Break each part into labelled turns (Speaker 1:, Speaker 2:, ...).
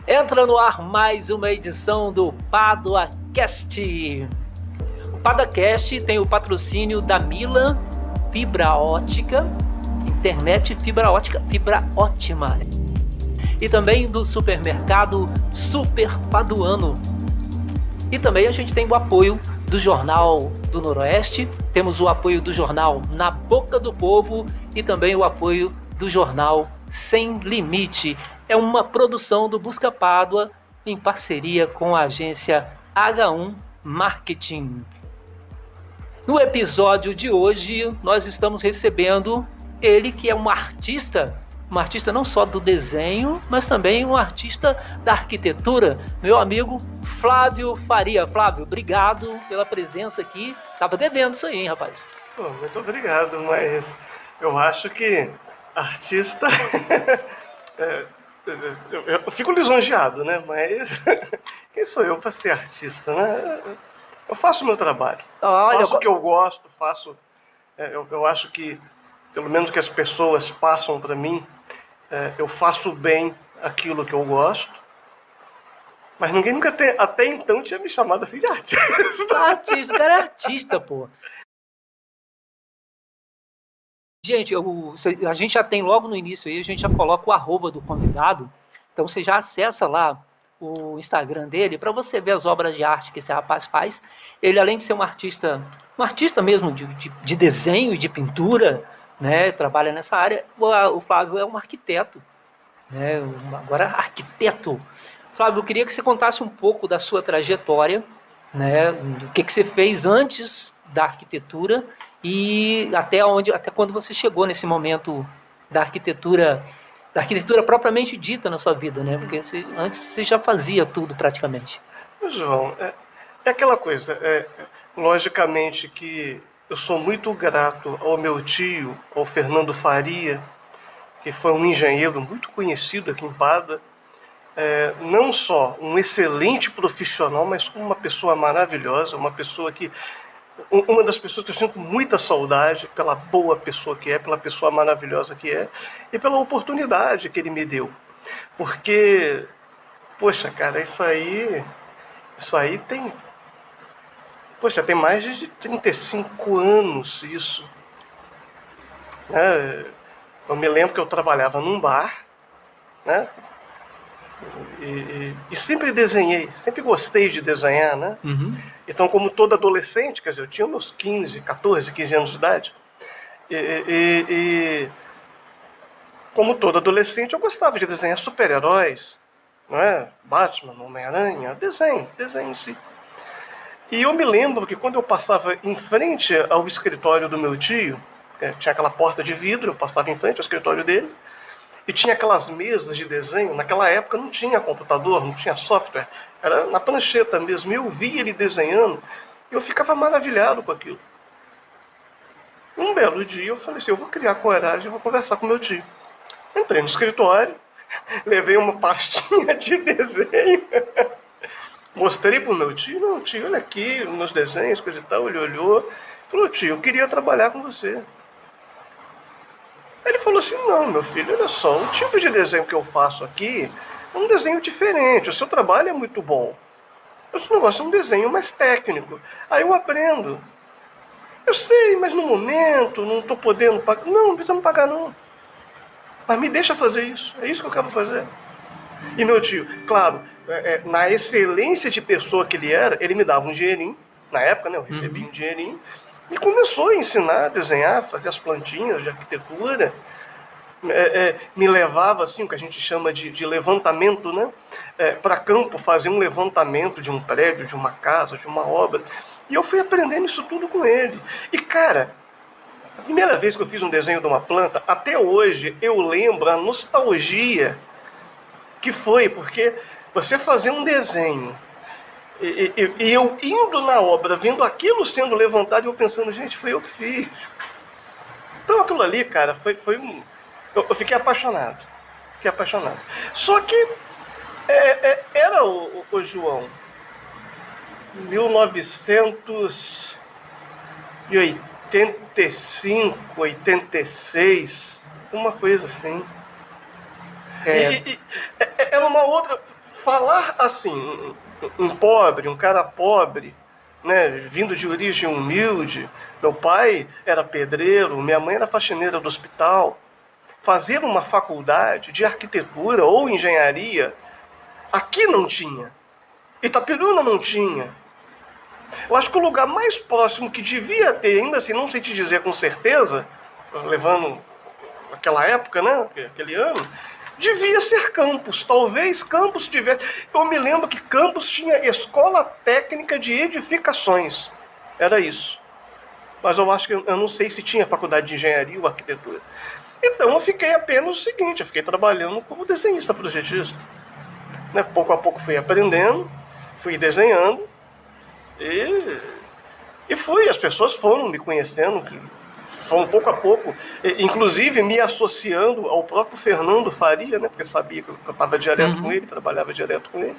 Speaker 1: Entra no ar mais uma edição do PaduaCast. O PaduaCast tem o patrocínio da Milan Fibra Ótica, internet fibra ótica, fibra ótima. E também do supermercado Super Paduano. E também a gente tem o apoio do Jornal do Noroeste, temos o apoio do jornal Na Boca do Povo e também o apoio do jornal Sem Limite. É uma produção do Busca Pádua em parceria com a agência H1 Marketing. No episódio de hoje, nós estamos recebendo ele que é um artista não só do desenho, mas também um artista da arquitetura, meu amigo Flávio Faria. Flávio, obrigado pela presença aqui. Tava devendo isso aí, hein, rapaz?
Speaker 2: Pô, muito obrigado, mas eu acho que artista... eu fico lisonjeado, né? Mas quem sou eu para ser artista, né? Eu faço o meu trabalho. Faço o que eu gosto, faço... Eu acho que, pelo menos que as pessoas passam para mim, eu faço bem aquilo que eu gosto, mas ninguém nunca até então tinha me chamado assim de artista.
Speaker 1: Artista, o cara é artista, pô. Gente, a gente já tem logo no início aí, a gente já coloca o arroba do convidado, então você já acessa lá o Instagram dele para você ver as obras de arte que esse rapaz faz. Ele, além de ser um artista mesmo de desenho e de pintura, né, trabalha nessa área, o Flávio é um arquiteto, né, agora arquiteto. Flávio, eu queria que você contasse um pouco da sua trajetória, né, do que você fez antes da arquitetura e até quando você chegou nesse momento da arquitetura propriamente dita na sua vida, né? Porque antes você já fazia tudo praticamente.
Speaker 2: João, é aquela coisa, logicamente que eu sou muito grato ao meu tio, ao Fernando Faria, que foi um engenheiro muito conhecido aqui em Pádua, não só um excelente profissional, mas como uma pessoa maravilhosa, uma das pessoas que eu sinto muita saudade pela boa pessoa que é, pela pessoa maravilhosa que é, e pela oportunidade que ele me deu. Porque, poxa, cara, isso aí tem... Poxa, tem mais de 35 anos isso. Eu me lembro que eu trabalhava num bar, né? E sempre desenhei, sempre gostei de desenhar, né?
Speaker 1: Uhum.
Speaker 2: Então, como todo adolescente, quer dizer, eu tinha meus 15 anos de idade, e como todo adolescente, eu gostava de desenhar super-heróis, não é? Batman, Homem-Aranha, desenho em si. E eu me lembro que quando eu passava em frente ao escritório do meu tio, tinha aquela porta de vidro, eu passava em frente ao escritório dele, e tinha aquelas mesas de desenho. Naquela época não tinha computador, não tinha software, era na prancheta mesmo. E eu via ele desenhando e eu ficava maravilhado com aquilo. Um belo dia eu falei assim, eu vou criar coragem e vou conversar com meu tio. Entrei no escritório, levei uma pastinha de desenho, mostrei pro meu tio. Não, tio, olha aqui, meus desenhos, coisa e tal. Ele olhou, falou, tio, eu queria trabalhar com você. Ele falou assim, não, meu filho, olha só, o tipo de desenho que eu faço aqui é um desenho diferente, o seu trabalho é muito bom. Esse negócio é um desenho mais técnico. Aí eu aprendo. Eu sei, mas no momento não estou podendo pagar. Não, não precisa me pagar não. Mas me deixa fazer isso, é isso que eu quero fazer. E meu tio, claro, na excelência de pessoa que ele era, ele me dava um dinheirinho. Na época, né, eu recebia um dinheirinho. E começou a ensinar a desenhar, fazer as plantinhas de arquitetura. Me levava, assim, o que a gente chama de levantamento, né? Para campo, fazer um levantamento de um prédio, de uma casa, de uma obra. E eu fui aprendendo isso tudo com ele. E, cara, a primeira vez que eu fiz um desenho de uma planta, até hoje eu lembro a nostalgia que foi, porque você fazer um desenho e eu indo na obra, vendo aquilo sendo levantado, e eu pensando, gente, foi eu que fiz. Então aquilo ali, cara, foi um... Eu fiquei apaixonado. Só que era o João, 1985, 86, uma coisa assim. Era uma outra... falar assim, um pobre, um cara pobre, né, vindo de origem humilde, meu pai era pedreiro, minha mãe era faxineira do hospital, fazer uma faculdade de arquitetura ou engenharia, aqui não tinha. Itapiruna não tinha. Eu acho que o lugar mais próximo que devia ter, ainda assim, não sei te dizer com certeza, levando aquela época, né, aquele ano, devia ser Campos. Talvez Campos tivesse. Eu me lembro que Campos tinha escola técnica de edificações. Era isso. Mas eu acho que eu não sei se tinha faculdade de engenharia ou arquitetura. Então eu fiquei apenas o seguinte, eu fiquei trabalhando como desenhista projetista. Né? Pouco a pouco fui aprendendo, fui desenhando e fui, as pessoas foram me conhecendo, foram pouco a pouco, inclusive me associando ao próprio Fernando Faria, né? Porque sabia que eu estava direto com ele, trabalhava direto com ele.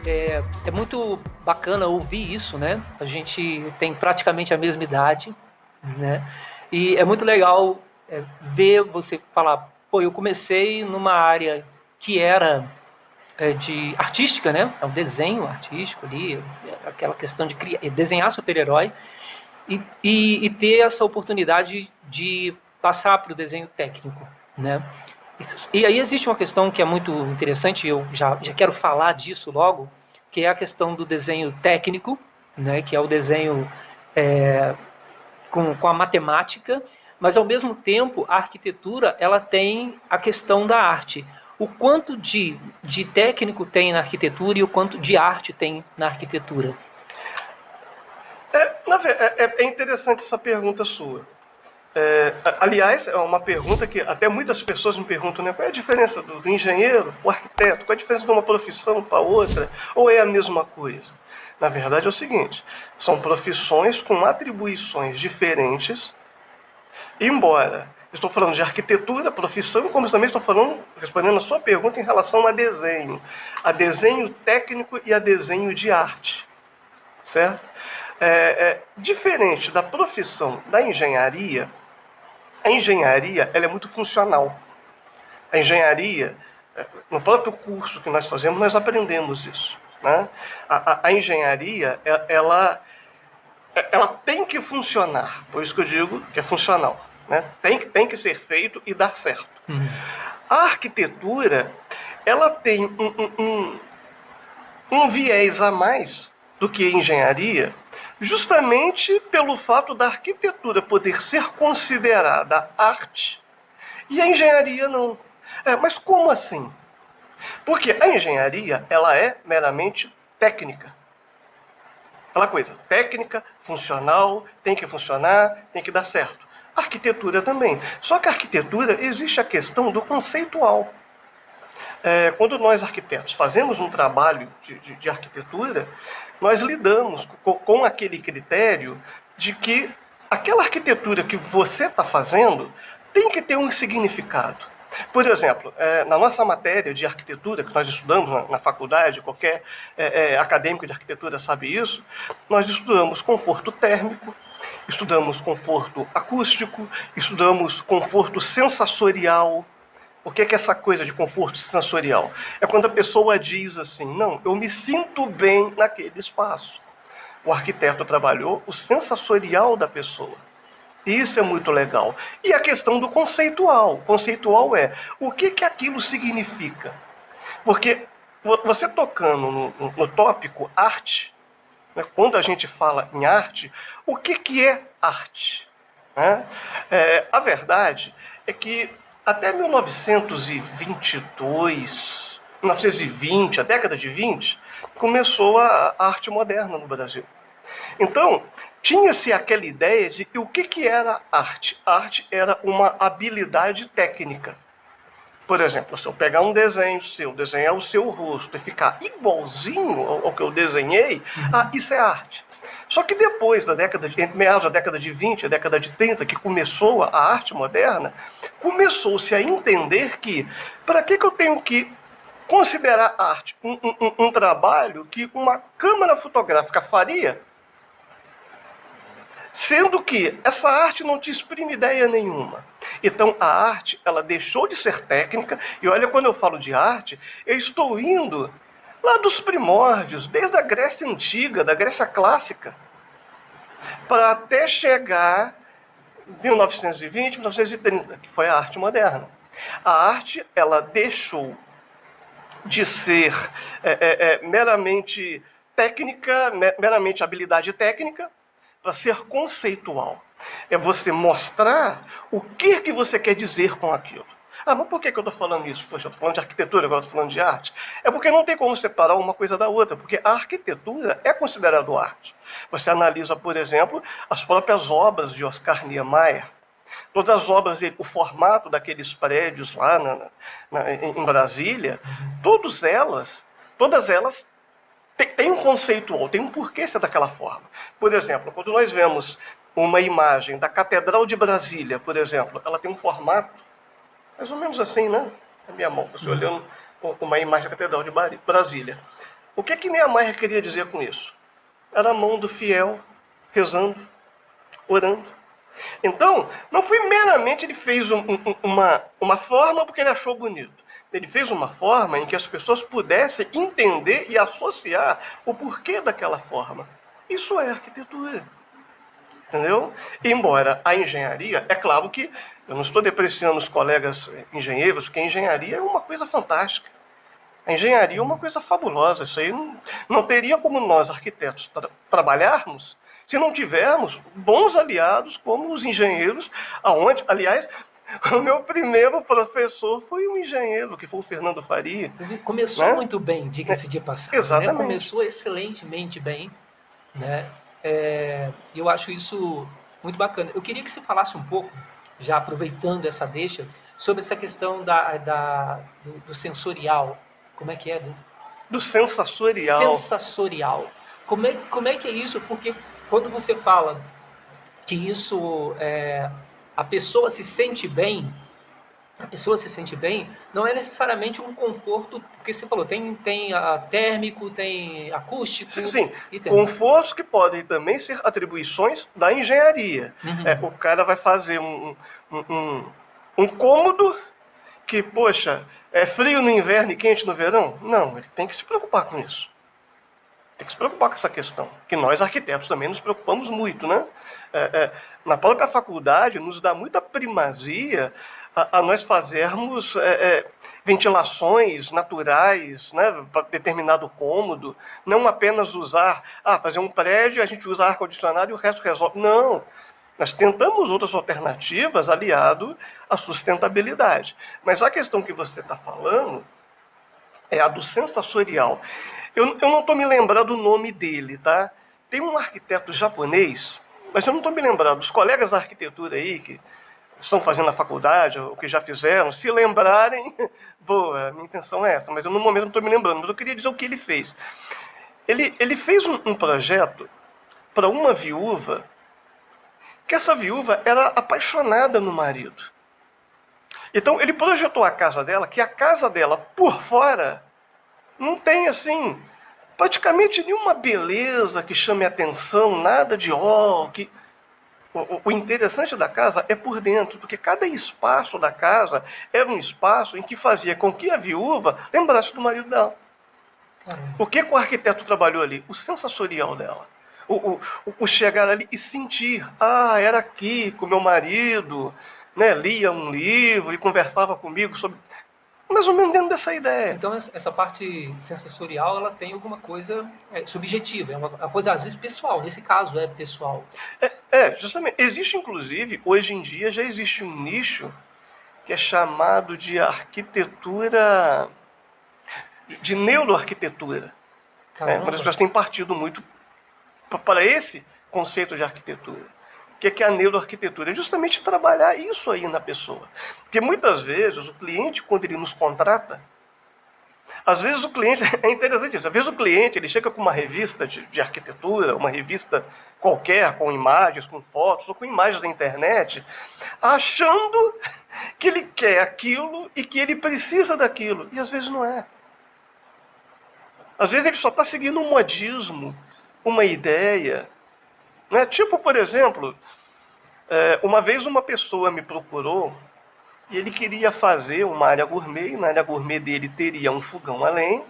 Speaker 1: É muito bacana ouvir isso, né? A gente tem praticamente a mesma idade, né? E é muito legal ver você falar, pô, eu comecei numa área que era de artística, né? É um desenho artístico ali, aquela questão de desenhar super-herói e ter essa oportunidade de passar para o desenho técnico, né? E aí existe uma questão que é muito interessante, eu já quero falar disso logo, que é a questão do desenho técnico, né? Que é o desenho com a matemática, mas ao mesmo tempo a arquitetura ela tem a questão da arte. O quanto de técnico tem na arquitetura e o quanto de arte tem na arquitetura?
Speaker 2: É interessante essa pergunta sua. Aliás, é uma pergunta que até muitas pessoas me perguntam, né? Qual é a diferença do engenheiro, o arquiteto? Qual é a diferença de uma profissão para outra? Ou é a mesma coisa? Na verdade é o seguinte, são profissões com atribuições diferentes, embora estou falando de arquitetura, profissão, como também estou falando, respondendo a sua pergunta em relação a desenho técnico e a desenho de arte, certo? Diferente da profissão da engenharia, a engenharia ela é muito funcional. A engenharia, no próprio curso que nós fazemos, nós aprendemos isso. Né? A engenharia, ela tem que funcionar, por isso que eu digo que é funcional. Né? Tem que ser feito e dar certo. A arquitetura, ela tem um viés a mais do que a engenharia, justamente pelo fato da arquitetura poder ser considerada arte e a engenharia não. Mas como assim? Porque a engenharia ela é meramente técnica. Aquela coisa, técnica, funcional, tem que funcionar, tem que dar certo. A arquitetura também. Só que a arquitetura existe a questão do conceitual. Quando nós arquitetos fazemos um trabalho de arquitetura, nós lidamos com aquele critério de que aquela arquitetura que você está fazendo tem que ter um significado. Por exemplo, na nossa matéria de arquitetura, que nós estudamos na faculdade, qualquer acadêmico de arquitetura sabe isso, nós estudamos conforto térmico, estudamos conforto acústico, estudamos conforto sensorial. O que é essa coisa de conforto sensorial? É quando a pessoa diz assim, não, eu me sinto bem naquele espaço. O arquiteto trabalhou o sensorial da pessoa. E isso é muito legal. E a questão do conceitual. Conceitual é o que aquilo significa. Porque você tocando no tópico arte, né, quando a gente fala em arte, o que é arte? Né? A verdade é que até 1922, 1920, a década de 20, começou a arte moderna no Brasil. Então, tinha-se aquela ideia de que o que era arte? Arte era uma habilidade técnica. Por exemplo, se eu pegar um desenho seu, desenhar o seu rosto e ficar igualzinho ao que eu desenhei, isso é arte. Só que depois, entre meados da década de 20 e década de 30, que começou a arte moderna, começou-se a entender que, para que eu tenho que considerar arte um trabalho que uma câmera fotográfica faria, Sendo que essa arte não te exprime ideia nenhuma. Então a arte, ela deixou de ser técnica, e olha, quando eu falo de arte, eu estou indo lá dos primórdios, desde a Grécia Antiga, da Grécia Clássica, para até chegar em 1920, 1930, que foi a arte moderna. A arte, ela deixou de ser meramente técnica, meramente habilidade técnica, para ser conceitual. É você mostrar o que você quer dizer com aquilo. Ah, mas por que eu estou falando isso? Poxa, eu estou falando de arquitetura, agora estou falando de arte. É porque não tem como separar uma coisa da outra, porque a arquitetura é considerada arte. Você analisa, por exemplo, as próprias obras de Oscar Niemeyer. Todas as obras dele, o formato daqueles prédios lá em Brasília, todas elas tem um conceitual, tem um porquê ser daquela forma. Por exemplo, quando nós vemos uma imagem da Catedral de Brasília, por exemplo, ela tem um formato mais ou menos assim, né? Na minha mão, você olhando uma imagem da Catedral de Brasília. O que Niemeyer queria dizer com isso? Era a mão do fiel rezando, orando. Então, não foi meramente ele fez uma forma porque ele achou bonito. Ele fez uma forma em que as pessoas pudessem entender e associar o porquê daquela forma. Isso é arquitetura. Entendeu? Embora a engenharia, é claro que eu não estou depreciando os colegas engenheiros, porque a engenharia é uma coisa fantástica. A engenharia é uma coisa fabulosa. Isso aí não teria como nós, arquitetos, trabalharmos se não tivermos bons aliados como os engenheiros, aonde, aliás, o meu primeiro professor foi um engenheiro, que foi o Fernando Faria.
Speaker 1: Ele começou muito bem, diga-se de passagem.
Speaker 2: Exatamente.
Speaker 1: Né? Começou excelentemente bem, né? Eu acho isso muito bacana. Eu queria que você falasse um pouco, já aproveitando essa deixa, sobre essa questão do sensorial. Como é que é?
Speaker 2: Do sensorial.
Speaker 1: Sensorial. Como é que é isso? Porque quando você fala que isso, a pessoa se sente bem, não é necessariamente um conforto, porque você falou, tem térmico, tem acústico.
Speaker 2: Sim. Confortos que podem também ser atribuições da engenharia. O cara vai fazer um cômodo que, poxa, é frio no inverno e quente no verão? Não, ele tem que se preocupar com isso. Tem que se preocupar com essa questão, que nós arquitetos também nos preocupamos muito, né? Na própria faculdade nos dá muita primazia a nós fazermos ventilações naturais, né, para determinado cômodo, não apenas fazer um prédio, a gente usa ar-condicionado e o resto resolve. Não, nós tentamos outras alternativas aliado à sustentabilidade. Mas a questão que você está falando é a do sensorial. Eu não estou me lembrando do nome dele, tá? Tem um arquiteto japonês, mas eu não estou me lembrando. Os colegas da arquitetura aí, que estão fazendo a faculdade, ou que já fizeram, se lembrarem, boa, a minha intenção é essa, mas eu no momento não estou me lembrando. Mas eu queria dizer o que ele fez. Ele fez um projeto para uma viúva, que essa viúva era apaixonada no marido. Então ele projetou a casa dela, que a casa dela, por fora, não tem, assim, praticamente nenhuma beleza que chame atenção, nada de que... O interessante da casa é por dentro, porque cada espaço da casa era um espaço em que fazia com que a viúva lembrasse do marido dela. O que o arquiteto trabalhou ali? O sensorial dela. O chegar ali e sentir, era aqui com meu marido, né, lia um livro e conversava comigo sobre... Mais ou menos dentro dessa ideia.
Speaker 1: Então essa parte sensorial, ela tem alguma coisa subjetiva, é uma coisa às vezes pessoal, nesse caso é pessoal.
Speaker 2: Justamente. Existe, inclusive, hoje em dia já existe um nicho que é chamado de arquitetura, de neuroarquitetura. Mas as pessoas têm partido muito para esse conceito de arquitetura. O que é a neuroarquitetura? É justamente trabalhar isso aí na pessoa. Porque muitas vezes o cliente, quando ele nos contrata, às vezes o cliente, é interessante isso, às vezes o cliente ele chega com uma revista de arquitetura, uma revista qualquer, com imagens, com fotos, ou com imagens da internet, achando que ele quer aquilo e que ele precisa daquilo. E às vezes não é. Às vezes ele só está seguindo um modismo, uma ideia, Né? Tipo, por exemplo, uma vez uma pessoa me procurou e ele queria fazer uma área gourmet, e na área gourmet dele teria um fogão a lenha.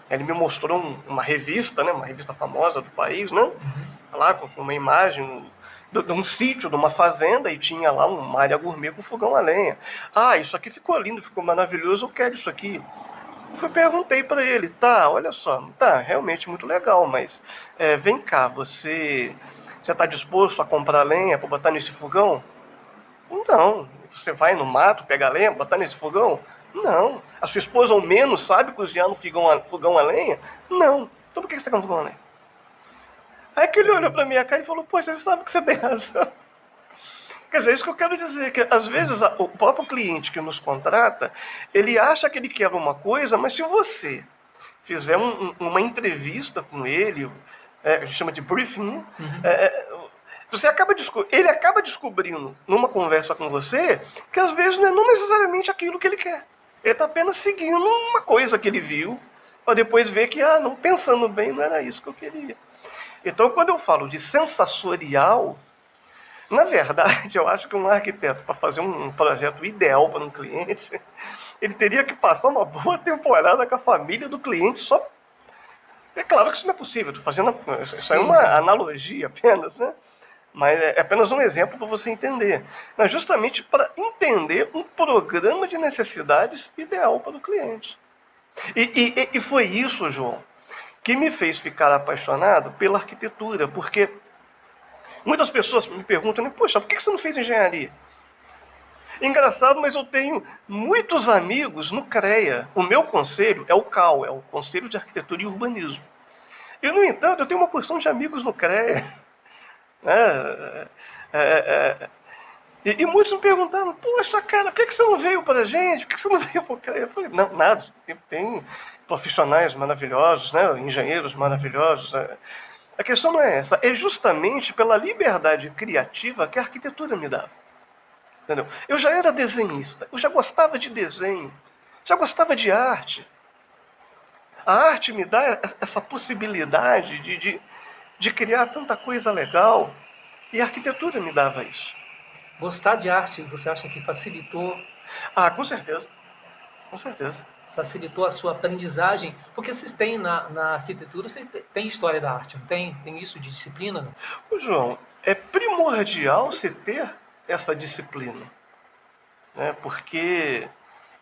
Speaker 2: Ele me mostrou uma revista, né, uma revista famosa do país, né, lá com uma imagem de um sítio, de uma fazenda, e tinha lá uma área gourmet com fogão a lenha. Ah, isso aqui ficou lindo, ficou maravilhoso, eu quero isso aqui. Perguntei para ele, tá, olha só, tá, realmente muito legal, mas vem cá, você está disposto a comprar lenha para botar nesse fogão? Não. Você vai no mato, pega a lenha, botar nesse fogão? Não. A sua esposa ao menos sabe cozinhar no fogão a lenha? Não. Então por que você quer um fogão a lenha? Aí que ele olhou pra minha cara e falou, poxa, você sabe que você tem razão. Quer dizer, isso que eu quero dizer, que às vezes o próprio cliente que nos contrata, ele acha que ele quer uma coisa, mas se você fizer uma entrevista com ele, a gente chama de briefing, ele acaba descobrindo numa conversa com você que às vezes não é necessariamente aquilo que ele quer. Ele está apenas seguindo uma coisa que ele viu, para depois ver que, não, pensando bem, não era isso que eu queria. Então, quando eu falo de sensorial, na verdade, eu acho que um arquiteto, para fazer um projeto ideal para um cliente, ele teria que passar uma boa temporada com a família do cliente só. É claro que isso não é possível, estou fazendo. Isso é uma analogia apenas, né? Mas é apenas um exemplo para você entender. Mas justamente para entender um programa de necessidades ideal para o cliente. E foi isso, João, que me fez ficar apaixonado pela arquitetura, porque muitas pessoas me perguntam, poxa, por que você não fez engenharia? Engraçado, mas eu tenho muitos amigos no CREA. O meu conselho é o CAU, é o Conselho de Arquitetura e Urbanismo. E, no entanto, eu tenho uma porção de amigos no CREA. E muitos me perguntaram, poxa, cara, por que você não veio para a gente? Por que você não veio para o CREA? Eu falei, não, nada, tem profissionais maravilhosos, né? Engenheiros maravilhosos. A questão não é essa, é justamente pela liberdade criativa que a arquitetura me dava. Entendeu? Eu já era desenhista, eu já gostava de desenho, já gostava de arte. A arte me dá essa possibilidade de criar tanta coisa legal, e a arquitetura me dava isso.
Speaker 1: Gostar de arte, você acha que facilitou?
Speaker 2: Com certeza. Com certeza.
Speaker 1: Facilitou a sua aprendizagem? Porque vocês têm na arquitetura, vocês têm história da arte, não tem? Tem isso de disciplina? Não?
Speaker 2: João, é primordial você ter essa disciplina, né? Porque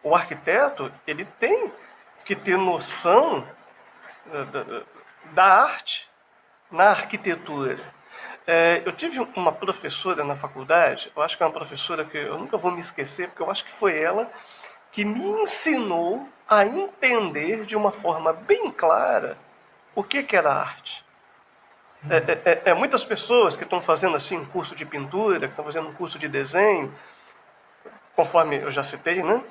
Speaker 2: o arquiteto, ele tem que ter noção da arte na arquitetura. Eu tive uma professora na faculdade, eu acho que é uma professora que eu nunca vou me esquecer, porque eu acho que foi ela que me ensinou a entender de uma forma bem clara o que era arte. Muitas pessoas que estão fazendo assim um curso de pintura, que estão fazendo um curso de desenho, conforme eu já citei, né?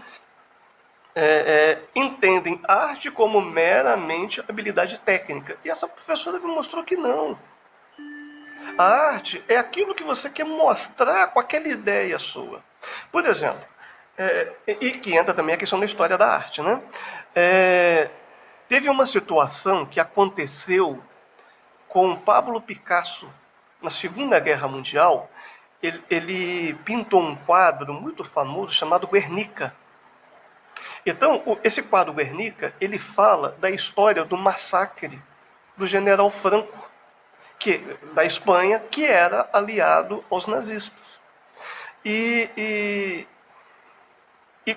Speaker 2: Entendem arte como meramente habilidade técnica. E essa professora me mostrou que não. A arte é aquilo que você quer mostrar com aquela ideia sua. Por exemplo, e que entra também a questão da história da arte, né? Teve uma situação que aconteceu com Pablo Picasso na Segunda Guerra Mundial. Ele pintou um quadro muito famoso chamado Guernica. Então, esse quadro Guernica, ele fala da história do massacre do general Franco, da Espanha, que era aliado aos nazistas. E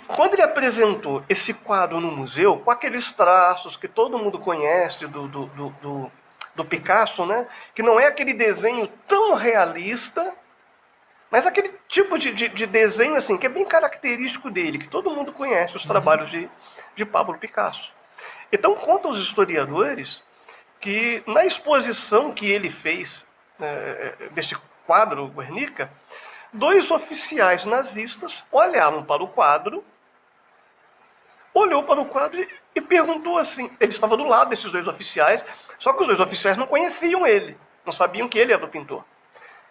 Speaker 2: quando ele apresentou esse quadro no museu, com aqueles traços que todo mundo conhece do Picasso, né? Que não é aquele desenho tão realista, mas aquele tipo de desenho assim, que é bem característico dele, que todo mundo conhece os trabalhos de Pablo Picasso. Então, contam os historiadores que na exposição que ele fez desse quadro Guernica, 2 oficiais nazistas olharam para o quadro, e perguntou assim, ele estava do lado desses 2 oficiais, só que os 2 oficiais não conheciam ele, não sabiam que ele era o pintor.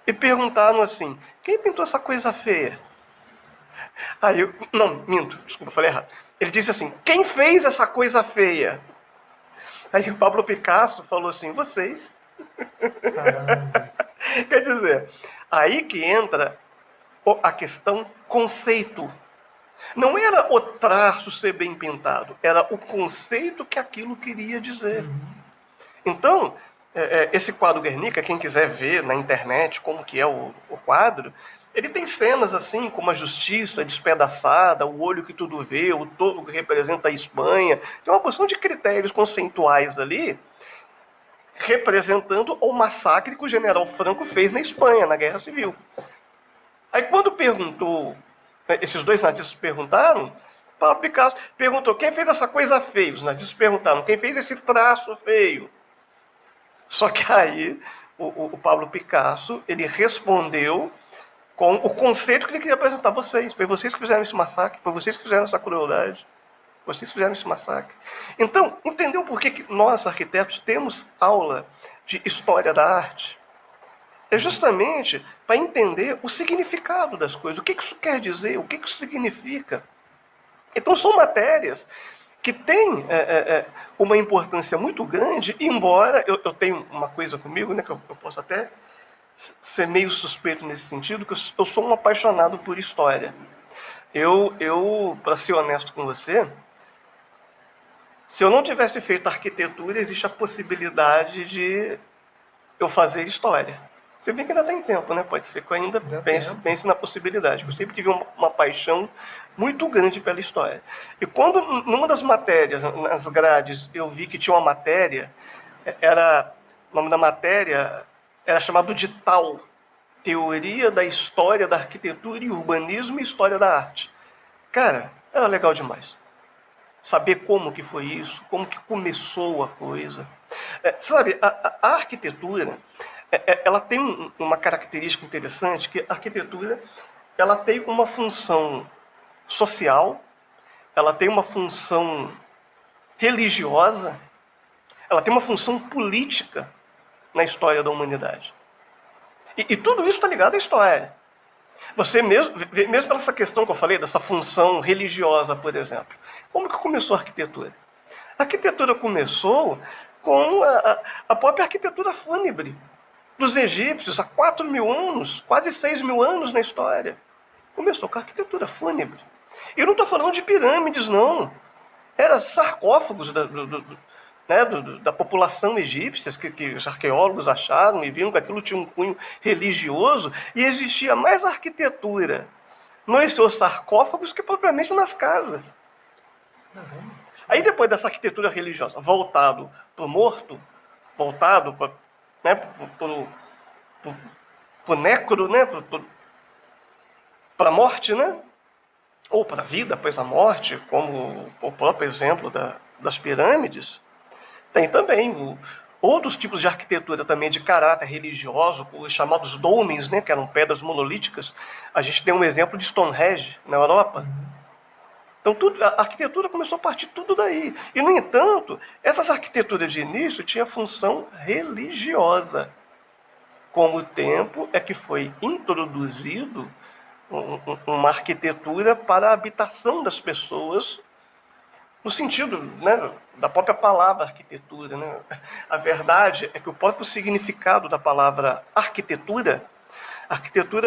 Speaker 2: E perguntaram assim, quem pintou essa coisa feia? Não, minto, desculpa, falei errado. Ele disse assim, quem fez essa coisa feia? Aí o Pablo Picasso falou assim, vocês. Quer dizer, aí que entra a questão conceito. Não era o traço ser bem pintado, era o conceito que aquilo queria dizer. Então, esse quadro Guernica, quem quiser ver na internet como que é o quadro, ele tem cenas assim, como a justiça despedaçada, o olho que tudo vê, o touro que representa a Espanha. Tem uma porção de critérios conceituais ali, representando o massacre que o general Franco fez na Espanha, na Guerra Civil. Aí quando perguntou, esses dois nazistas perguntaram, Pablo Picasso perguntou, quem fez essa coisa feia? Os nazistas perguntaram, quem fez esse traço feio? Só que aí o Pablo Picasso, ele respondeu com o conceito que ele queria apresentar a vocês. Foi vocês que fizeram esse massacre, foi vocês que fizeram essa crueldade, vocês que fizeram esse massacre. Então, entendeu por que nós, arquitetos, temos aula de história da arte? É justamente para entender o significado das coisas, o que isso quer dizer, o que isso significa. Então, são matérias que têm uma importância muito grande, embora eu tenho uma coisa comigo, né, que eu posso até ser meio suspeito nesse sentido, que eu sou um apaixonado por história. Para ser honesto com você, se eu não tivesse feito arquitetura, existe a possibilidade de eu fazer história. Se bem que ainda tem tempo, né? Pode ser que eu ainda pense na possibilidade. Eu sempre tive uma paixão muito grande pela história. E quando, numa das matérias, nas grades, eu vi que tinha uma matéria, o nome da matéria era chamado de TAU, Teoria da História da Arquitetura e Urbanismo e História da Arte. Cara, era legal demais. Saber como que foi isso, como que começou a coisa. Sabe, a arquitetura, ela tem uma característica interessante, que a arquitetura ela tem uma função social, ela tem uma função religiosa, ela tem uma função política na história da humanidade. E tudo isso está ligado à história. Você mesmo pela essa questão que eu falei, dessa função religiosa, por exemplo. Como que começou a arquitetura? A arquitetura começou com a própria arquitetura fúnebre dos egípcios, há 4.000 anos, quase 6.000 anos na história. Começou com a arquitetura fúnebre. E eu não estou falando de pirâmides, não. Eram sarcófagos da população egípcia, que os arqueólogos acharam e viram que aquilo tinha um cunho religioso, e existia mais arquitetura nos seus sarcófagos que propriamente nas casas. Aí depois dessa arquitetura religiosa, voltado para o morto, voltado para o necro, né, para a morte, né, ou para a vida após a morte, como o próprio exemplo das pirâmides, tem também outros tipos de arquitetura também de caráter religioso, os chamados dolmens, né, que eram pedras monolíticas. A gente tem um exemplo de Stonehenge, na Europa. Então a arquitetura começou a partir tudo daí. E, no entanto, essas arquiteturas de início tinham função religiosa. Com o tempo é que foi introduzido uma arquitetura para a habitação das pessoas, no sentido, né, da própria palavra arquitetura. Né? A verdade é que o próprio significado da palavra arquitetura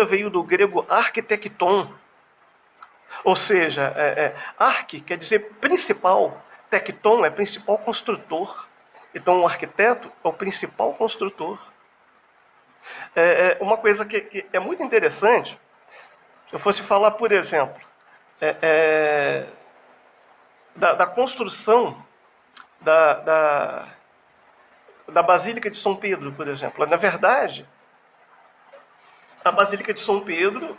Speaker 2: veio do grego arquitecton, ou seja, arque quer dizer principal, tecton é principal construtor. Então o arquiteto é o principal construtor. Uma coisa que é muito interessante, se eu fosse falar, por exemplo, da construção da Basílica de São Pedro, por exemplo. Na verdade, a Basílica de São Pedro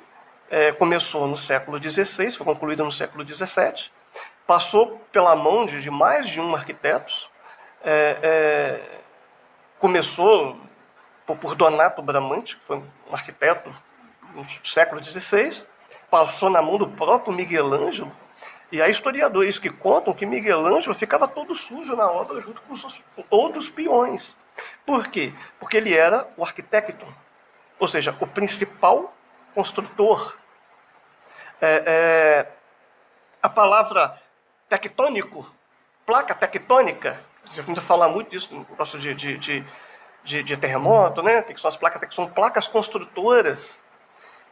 Speaker 2: começou no século XVI, foi concluída no século XVII, passou pela mão de mais de um arquiteto, começou por Donato Bramante, que foi um arquiteto no século XVI, passou na mão do próprio Miguel Ângelo, e há historiadores que contam que Miguel Ângelo ficava todo sujo na obra junto com os outros peões. Por quê? Porque ele era o arquitecto, ou seja, o principal construtor. A palavra tectônico, placa tectônica, você precisa falar muito disso, gosto de de terremoto, né? O que são as placas? Que são placas construtoras.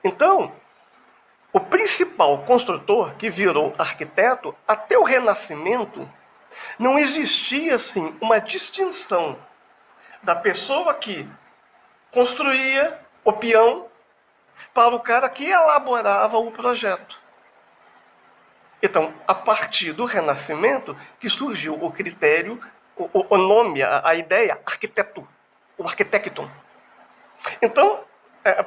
Speaker 2: Então, o principal construtor que virou arquiteto, até o Renascimento, não existia assim uma distinção da pessoa que construía o peão para o cara que elaborava o projeto. Então, a partir do Renascimento, que surgiu o critério, o nome, a ideia, arquiteto, o arquitecton. Então,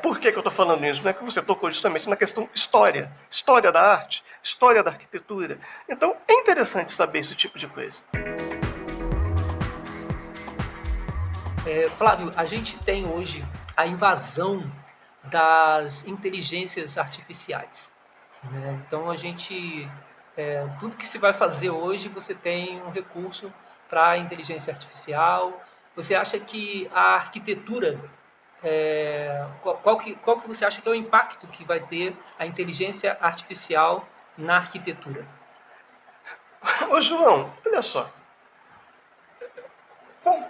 Speaker 2: por que eu estou falando isso? Né? Que você tocou justamente na questão história da arte, história da arquitetura. Então, é interessante saber esse tipo de coisa.
Speaker 1: Flávio, a gente tem hoje a invasão das inteligências artificiais, né? Então, tudo que se vai fazer hoje, você tem um recurso para a inteligência artificial. Você acha que a arquitetura, qual que você acha que é o impacto que vai ter a inteligência artificial na arquitetura?
Speaker 2: Ô João, olha só. Bom,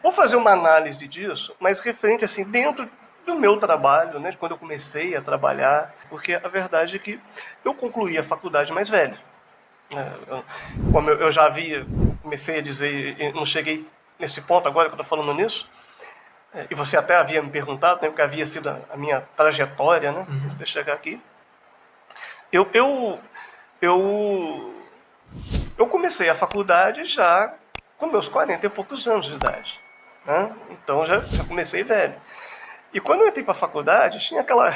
Speaker 2: vou fazer uma análise disso, mas referente assim, dentro do meu trabalho, né, de quando eu comecei a trabalhar, porque a verdade é que eu concluí a faculdade mais velho. Como eu já havia, comecei a dizer, não cheguei nesse ponto agora que eu estou falando nisso, e você até havia me perguntado, né, porque havia sido a minha trajetória, né, até chegar aqui. Eu comecei a faculdade já com meus 40 e poucos anos de idade, né? Então já comecei velho. E quando eu entrei para a faculdade, tinha aquela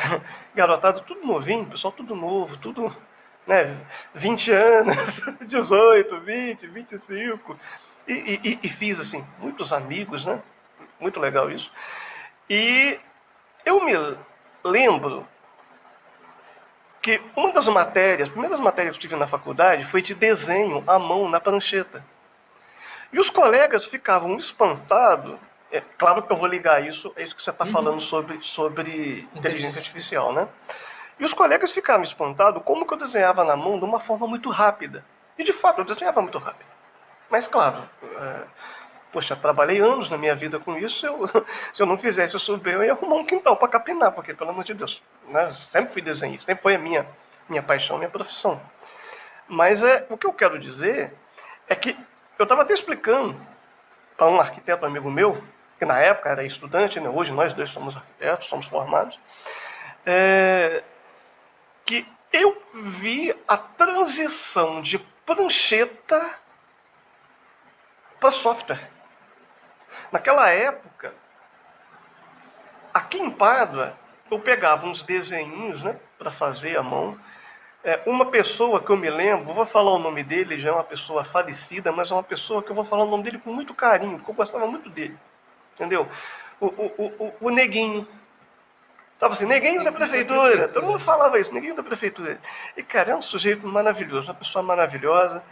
Speaker 2: garotada tudo novinho, pessoal tudo novo, tudo, né, 20 anos, 18, 20, 25. E fiz, assim, muitos amigos, né? Muito legal isso. E eu me lembro que uma das matérias, as primeiras matérias que eu tive na faculdade foi de desenho à mão na prancheta. E os colegas ficavam espantados. Claro que eu vou ligar isso a isso que você está falando sobre inteligência artificial, né? E os colegas ficavam espantados como que eu desenhava na mão de uma forma muito rápida. E de fato, eu desenhava muito rápido. Mas claro, poxa, trabalhei anos na minha vida com isso, se eu não fizesse isso bem, eu ia arrumar um quintal para capinar, porque, pelo amor de Deus, né? Sempre fui desenhista, sempre foi a minha paixão, minha profissão. Mas o que eu quero dizer é que eu estava até explicando para um arquiteto amigo meu, que na época era estudante, né? Hoje nós dois somos arquitetos, somos formados, que eu vi a transição de prancheta para software. Naquela época, aqui em Pádua, eu pegava uns desenhinhos, né, para fazer à mão. Uma pessoa que eu me lembro, vou falar o nome dele, já é uma pessoa falecida, mas é uma pessoa que eu vou falar o nome dele com muito carinho, porque eu gostava muito dele. Entendeu? O Neguinho. Tava assim, Neguinho da prefeitura. Todo mundo falava isso, Neguinho da prefeitura. E, cara, é um sujeito maravilhoso, uma pessoa maravilhosa.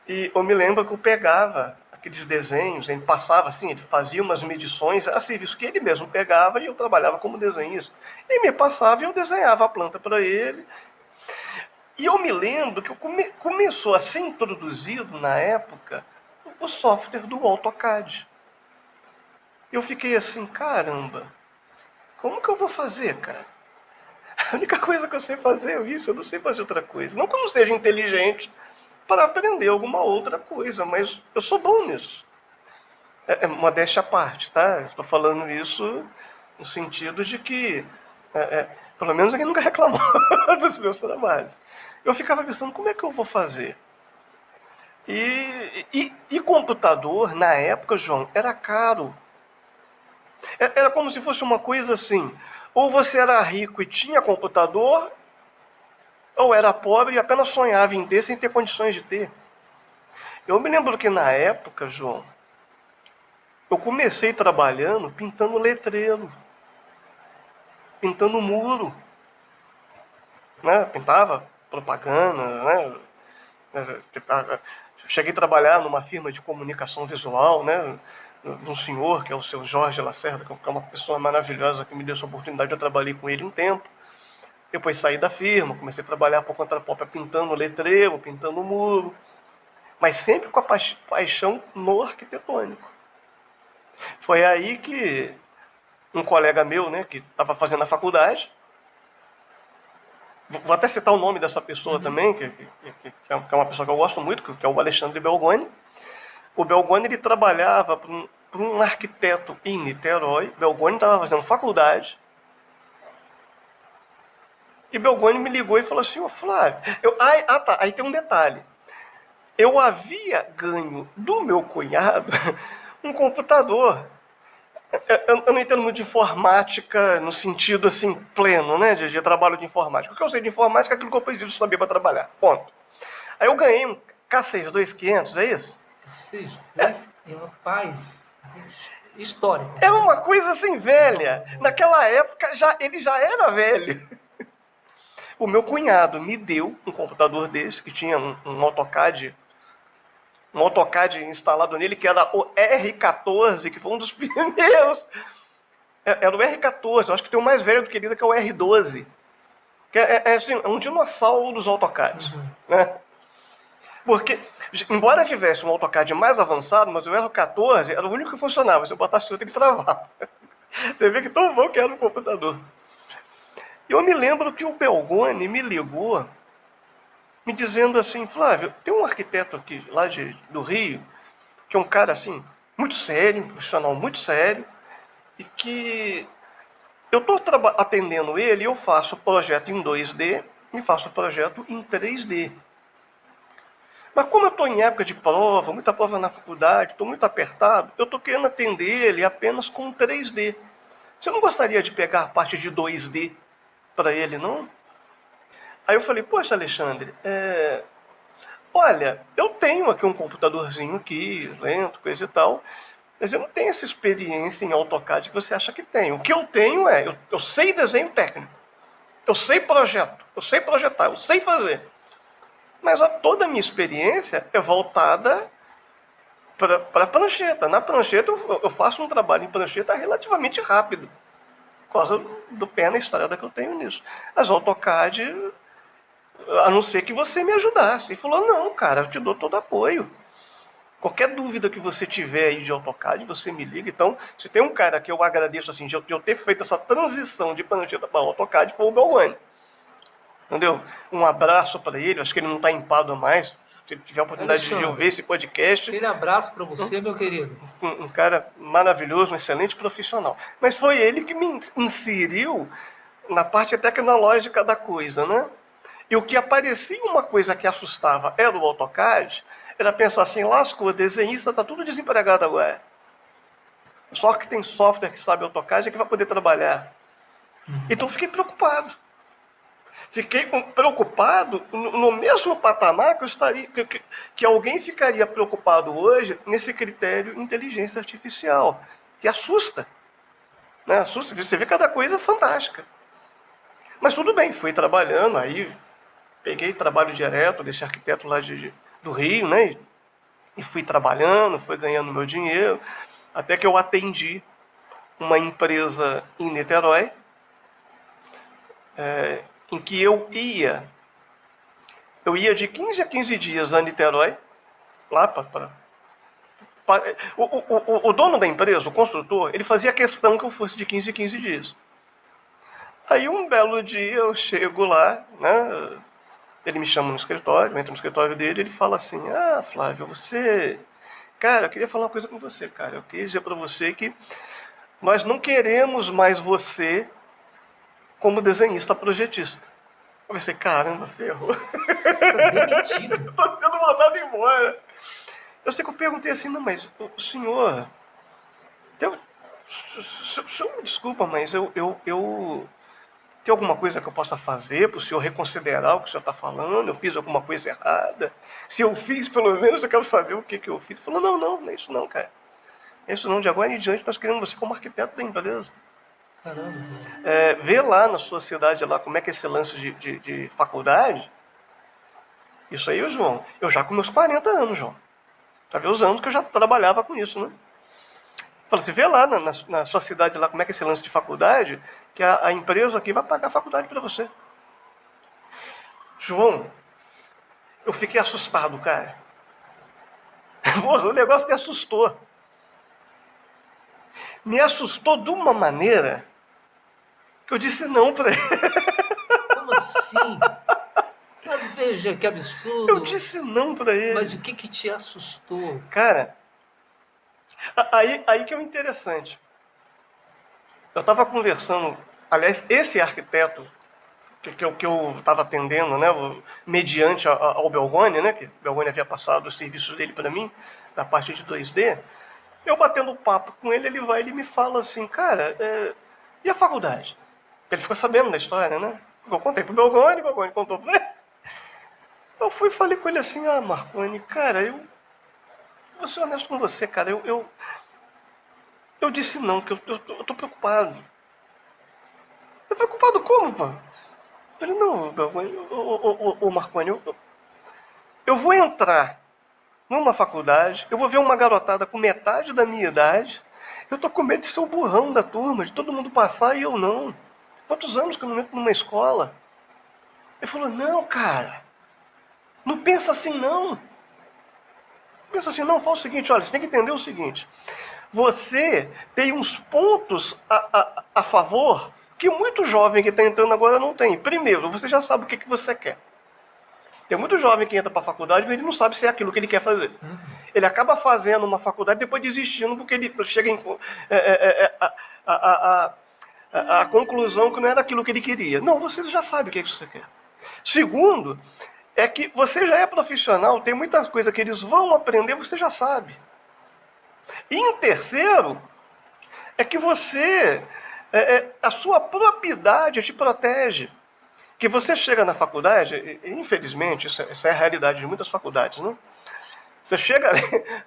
Speaker 2: E eu me lembro que eu pegava aqueles desenhos, ele passava assim, ele fazia umas medições a serviço que ele mesmo pegava e eu trabalhava como desenhista. E me passava e eu desenhava a planta para ele. E eu me lembro que começou a ser introduzido na época o software do AutoCAD. Eu fiquei assim, caramba, como que eu vou fazer, cara? A única coisa que eu sei fazer é isso, eu não sei fazer outra coisa. Não que eu não seja inteligente para aprender alguma outra coisa, mas eu sou bom nisso. Modéstia à parte, tá? Estou falando isso no sentido de que, pelo menos ninguém nunca reclamou dos meus trabalhos. Eu ficava pensando, como é que eu vou fazer? E computador, na época, João, era caro. Era como se fosse uma coisa assim, ou você era rico e tinha computador, ou era pobre e apenas sonhava em ter sem ter condições de ter. Eu me lembro que na época, João, eu comecei trabalhando pintando letreiro, pintando muro, né? Pintava propaganda, né? Cheguei a trabalhar numa firma de comunicação visual, né? De um senhor, que é o seu Jorge Lacerda, que é uma pessoa maravilhosa, que me deu essa oportunidade, eu trabalhei com ele um tempo. Depois saí da firma, comecei a trabalhar por conta própria, pintando letreiro, pintando muro, mas sempre com a paixão no arquitetônico. Foi aí que um colega meu, né, que estava fazendo a faculdade, vou até citar o nome dessa pessoa também, que é uma pessoa que eu gosto muito, que é o Alexandre Belgoni. O Belgoni, ele trabalhava para um arquiteto em Niterói. Belgoni estava fazendo faculdade. E Belgoni me ligou e falou assim: ô Flávio, tá, aí tem um detalhe. Eu havia ganho do meu cunhado um computador. Eu não entendo muito de informática no sentido assim pleno, né, de trabalho de informática. O que eu sei de informática é aquilo que eu preciso saber para trabalhar. Ponto. Aí eu ganhei um K62500, é isso?
Speaker 1: Rapaz, histórico.
Speaker 2: É uma coisa assim velha. Naquela época ele já era velho. O meu cunhado me deu um computador desse que tinha um AutoCAD instalado nele, que era o R14, que foi um dos primeiros. Era o R14, eu acho que tem um mais velho do que ele, que é o R12. Que assim, é um dinossauro dos AutoCADs. Né? Porque, embora tivesse um AutoCAD mais avançado, mas o R14 era o único que funcionava. Se eu botasse outro, ele travava. Você vê que tão bom que era o computador. E eu me lembro que o Belgoni me ligou me dizendo assim: Flávio, tem um arquiteto aqui lá do Rio, que é um cara assim, muito sério, um profissional muito sério, e que eu estou atendendo ele e eu faço projeto em 2D e faço projeto em 3D. Mas como eu estou em época de prova, muita prova na faculdade, estou muito apertado, eu estou querendo atender ele apenas com 3D. Você não gostaria de pegar a parte de 2D para ele, não? Aí eu falei: poxa, Alexandre, olha, eu tenho aqui um computadorzinho aqui, lento, coisa e tal, mas eu não tenho essa experiência em AutoCAD que você acha que tem. O que eu tenho eu sei desenho técnico, eu sei projeto, eu sei projetar, eu sei fazer. Mas toda a minha experiência é voltada para a prancheta. Na prancheta eu faço um trabalho em prancheta relativamente rápido, por causa do pé na estrada que eu tenho nisso. As AutoCAD, a não ser que você me ajudasse. E falou: não, cara, eu te dou todo apoio. Qualquer dúvida que você tiver aí de AutoCAD, você me liga. Então, se tem um cara que eu agradeço assim, de eu ter feito essa transição de prancheta para AutoCAD, foi o Belgani. Entendeu? Um abraço para ele, acho que ele não está em Pádua mais. Se ele tiver a oportunidade de ouvir esse podcast.
Speaker 1: Aquele abraço para você, meu querido.
Speaker 2: Um cara maravilhoso, um excelente profissional. Mas foi ele que me inseriu na parte tecnológica da coisa, né? E o que aparecia uma coisa que assustava era o AutoCAD, era pensar assim: lascou, desenhista está tudo desempregado agora. Só que tem software que sabe AutoCAD é que vai poder trabalhar. Então eu fiquei preocupado. Fiquei preocupado no mesmo patamar que alguém ficaria preocupado hoje nesse critério inteligência artificial, que assusta. Né? Assusta. Você vê cada coisa fantástica. Mas tudo bem, fui trabalhando, aí peguei trabalho direto desse arquiteto lá do Rio, né? E fui trabalhando, fui ganhando meu dinheiro, até que eu atendi uma empresa em Niterói, em que eu ia de 15 a 15 dias a Niterói, lá o dono da empresa, o construtor, ele fazia questão que eu fosse de 15 a 15 dias. Aí um belo dia eu chego lá, né? Ele me chama no escritório, eu entro no escritório dele, ele fala assim: ah, Flávio, você... Cara, eu queria falar uma coisa com você, cara. Eu queria dizer para você que nós não queremos mais você como desenhista projetista. Eu pensei: caramba, ferrou.
Speaker 1: Tá demitido.
Speaker 2: Tô sendo mandado embora. Eu sei que eu perguntei assim: não, mas o senhor... O senhor me desculpa, mas tem alguma coisa que eu possa fazer para o senhor reconsiderar o que o senhor está falando? Eu fiz alguma coisa errada? Se eu fiz, pelo menos eu quero saber o que eu fiz. Ele falou: não é isso não, cara. É isso não, de agora em diante nós queremos você como arquiteto da empresa. Vê lá na sua cidade lá como é que é esse lance de faculdade. Isso aí, João, eu já com meus 40 anos, João. Para ver os anos que eu já trabalhava com isso, né? Fala assim: vê lá na sua cidade lá como é que é esse lance de faculdade, que a empresa aqui vai pagar a faculdade para você. João, eu fiquei assustado, cara. O negócio me assustou. me assustou de uma maneira que eu disse não para ele.
Speaker 1: Como assim? Mas veja que absurdo.
Speaker 2: Eu disse não para ele.
Speaker 1: Mas o que te assustou?
Speaker 2: Cara, aí que é o interessante. Eu estava conversando, aliás, esse arquiteto que eu estava atendendo, né, mediante ao Belgoni, né, que o Belgoni havia passado os serviços dele para mim, da parte de 2D, eu batendo papo com ele, ele me fala assim, cara, e a faculdade? Ele ficou sabendo da história, né? Eu contei pro Belgoni, o Belgoni contou pra ele. Eu fui e falei com ele assim, Marconi, cara, vou ser honesto com você, cara, eu disse não, que eu tô preocupado. Eu preocupado como, pô? Eu falei, não, Belgoni, Marconi, eu vou entrar numa faculdade, eu vou ver uma garotada com metade da minha idade, eu tô com medo de ser o burrão da turma, de todo mundo passar e eu não. Quantos anos que eu não entro numa escola? Ele falou, não, cara, não pensa assim não. Pensa assim, não, fala o seguinte, olha, você tem que entender o seguinte, você tem uns pontos a favor que muito jovem que está entrando agora não tem. Primeiro, você já sabe o que você quer. Tem muito jovem que entra para a faculdade, mas ele não sabe se é aquilo que ele quer fazer. Ele acaba fazendo uma faculdade e depois desistindo, porque ele chega a conclusão que não era aquilo que ele queria. Não, você já sabe o que você quer. Segundo, é que você já é profissional, tem muitas coisas que eles vão aprender, você já sabe. E em terceiro, é que você, a sua propriedade te protege. Que você chega na faculdade, e infelizmente, isso é a realidade de muitas faculdades, né? Você chega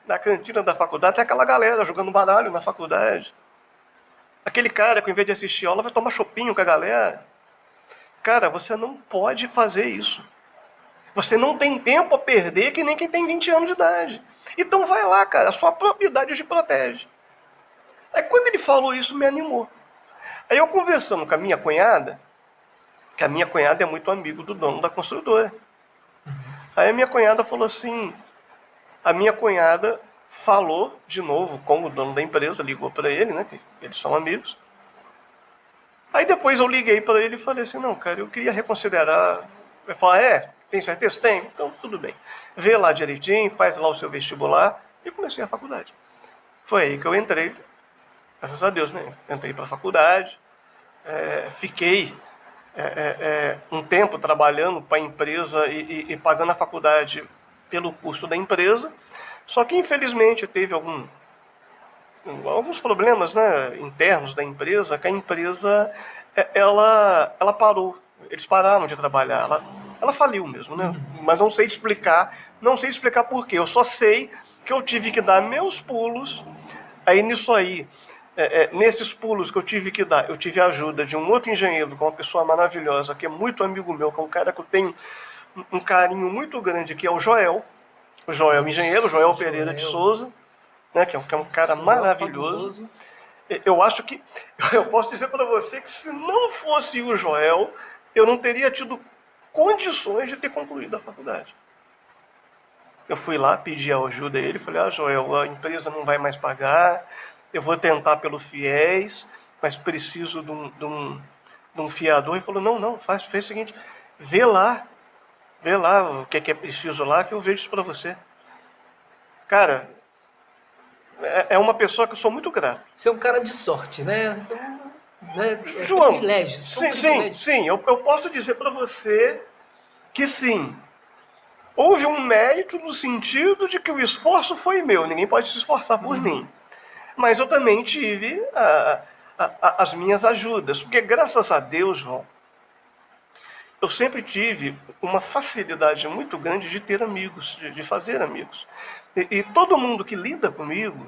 Speaker 2: na cantina da faculdade, tem aquela galera jogando baralho na faculdade. Aquele cara que, ao invés de assistir aula, vai tomar chopinho com a galera. Cara, você não pode fazer isso. Você não tem tempo a perder que nem quem tem 20 anos de idade. Então vai lá, cara, a sua propriedade te protege. Aí quando ele falou isso, me animou. Aí eu conversando com a minha cunhada, que a minha cunhada é muito amigo do dono da construtora. Aí a minha cunhada falou assim, a minha cunhada falou de novo com o dono da empresa, ligou para ele, né, que eles são amigos. Aí depois eu liguei para ele e falei assim, não, cara, eu queria reconsiderar. Ele falou, tem certeza? Tem? Então tudo bem. Vê lá direitinho, faz lá o seu vestibular e comecei a faculdade. Foi aí que eu entrei, graças a Deus, né? Entrei para a faculdade, fiquei um tempo trabalhando para a empresa e pagando a faculdade pelo custo da empresa, só que infelizmente teve alguns problemas, né, internos da empresa, que a empresa ela parou, eles pararam de trabalhar, ela faliu mesmo, né? Mas não sei explicar por quê, eu só sei que eu tive que dar meus pulos, aí nisso aí, nesses pulos que eu tive que dar, eu tive a ajuda de um outro engenheiro, que é uma pessoa maravilhosa, que é muito amigo meu, que é um cara que eu tenho um carinho muito grande, que é o Joel engenheiro, Joel Pereira de Souza, né, que é um cara maravilhoso. Eu acho que, eu posso dizer para você que se não fosse o Joel, eu não teria tido condições de ter concluído a faculdade. Eu fui lá, pedi a ajuda a ele, falei, Joel, a empresa não vai mais pagar, eu vou tentar pelo FIES, mas preciso de um fiador. Ele falou, não, faz o seguinte, vê lá o que é preciso lá, que eu vejo isso para você. Cara, é uma pessoa que eu sou muito grato.
Speaker 1: Você é um cara de sorte, né?
Speaker 2: João,
Speaker 1: privilégios.
Speaker 2: Sim, eu posso dizer para você que sim, houve um mérito no sentido de que o esforço foi meu, ninguém pode se esforçar por mim. Mas eu também tive as minhas ajudas, porque graças a Deus, João, eu sempre tive uma facilidade muito grande de ter amigos, de fazer amigos. E todo mundo que lida comigo,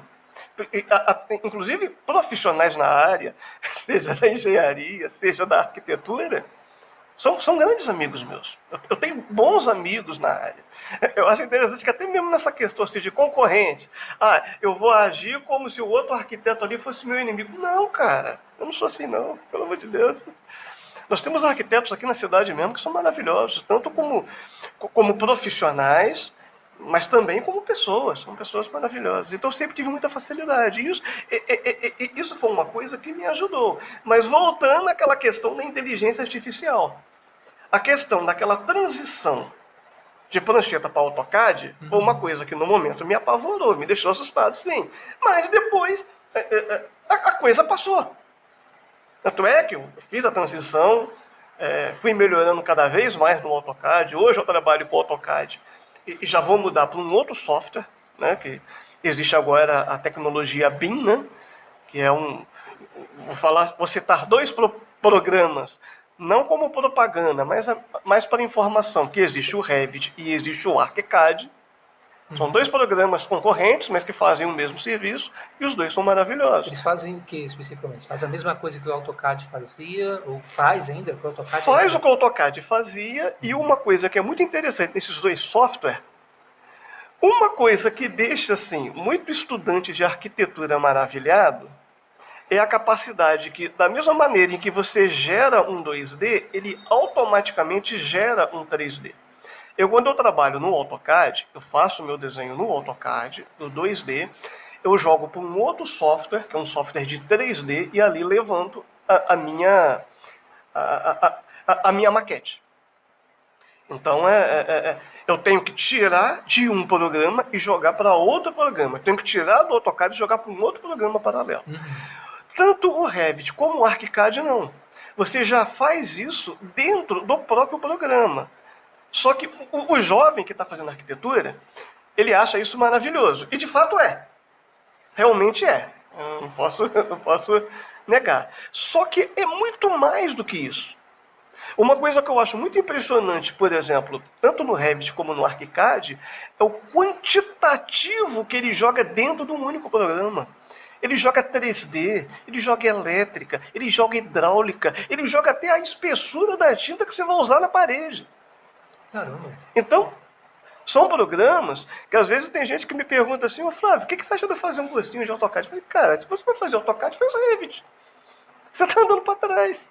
Speaker 2: inclusive profissionais na área, seja da engenharia, seja da arquitetura, são grandes amigos meus. Eu tenho bons amigos na área. Eu acho interessante que até mesmo nessa questão assim, de concorrente, eu vou agir como se o outro arquiteto ali fosse meu inimigo. Não, cara, eu não sou assim não, pelo amor de Deus. Nós temos arquitetos aqui na cidade mesmo que são maravilhosos, tanto como profissionais, mas também como pessoas, são pessoas maravilhosas. Então eu sempre tive muita facilidade. Isso foi uma coisa que me ajudou. Mas voltando àquela questão da inteligência artificial, a questão daquela transição de prancheta para AutoCAD foi uma coisa que no momento me apavorou, me deixou assustado, sim. Mas depois a coisa passou. Tanto é que eu fiz a transição, fui melhorando cada vez mais no AutoCAD. Hoje eu trabalho com AutoCAD e já vou mudar para um outro software, né, que existe agora a tecnologia BIM, né, que é vou citar dois programas, não como propaganda, mas para informação, que existe o Revit e existe o ArchiCAD. São dois programas concorrentes, mas que fazem o mesmo serviço, e os dois são maravilhosos.
Speaker 1: Eles fazem o que especificamente? Faz a mesma coisa que o AutoCAD fazia, ou faz ainda, que o AutoCAD
Speaker 2: faz o que o AutoCAD fazia, e uma coisa que é muito interessante nesses dois softwares, uma coisa que deixa assim muito estudante de arquitetura maravilhado, é a capacidade que, da mesma maneira em que você gera um 2D, ele automaticamente gera um 3D. Quando eu trabalho no AutoCAD, eu faço o meu desenho no AutoCAD, no 2D, eu jogo para um outro software, que é um software de 3D, e ali levanto a minha maquete. Então, eu tenho que tirar de um programa e jogar para outro programa. Eu tenho que tirar do AutoCAD e jogar para um outro programa paralelo. Tanto o Revit como o ArchiCAD não. Você já faz isso dentro do próprio programa. Só que o jovem que está fazendo arquitetura, ele acha isso maravilhoso. E de fato é. Realmente é. Eu não posso negar. Só que é muito mais do que isso. Uma coisa que eu acho muito impressionante, por exemplo, tanto no Revit como no ArchiCAD, é o quantitativo que ele joga dentro de um único programa. Ele joga 3D, ele joga elétrica, ele joga hidráulica, ele joga até a espessura da tinta que você vai usar na parede.
Speaker 1: Caramba.
Speaker 2: Então, são programas que às vezes tem gente que me pergunta assim, ô Flávio, o que você acha de fazer um cursinho de AutoCAD? Eu falei, cara, se você vai fazer AutoCAD, faz Revit. Você está andando para trás.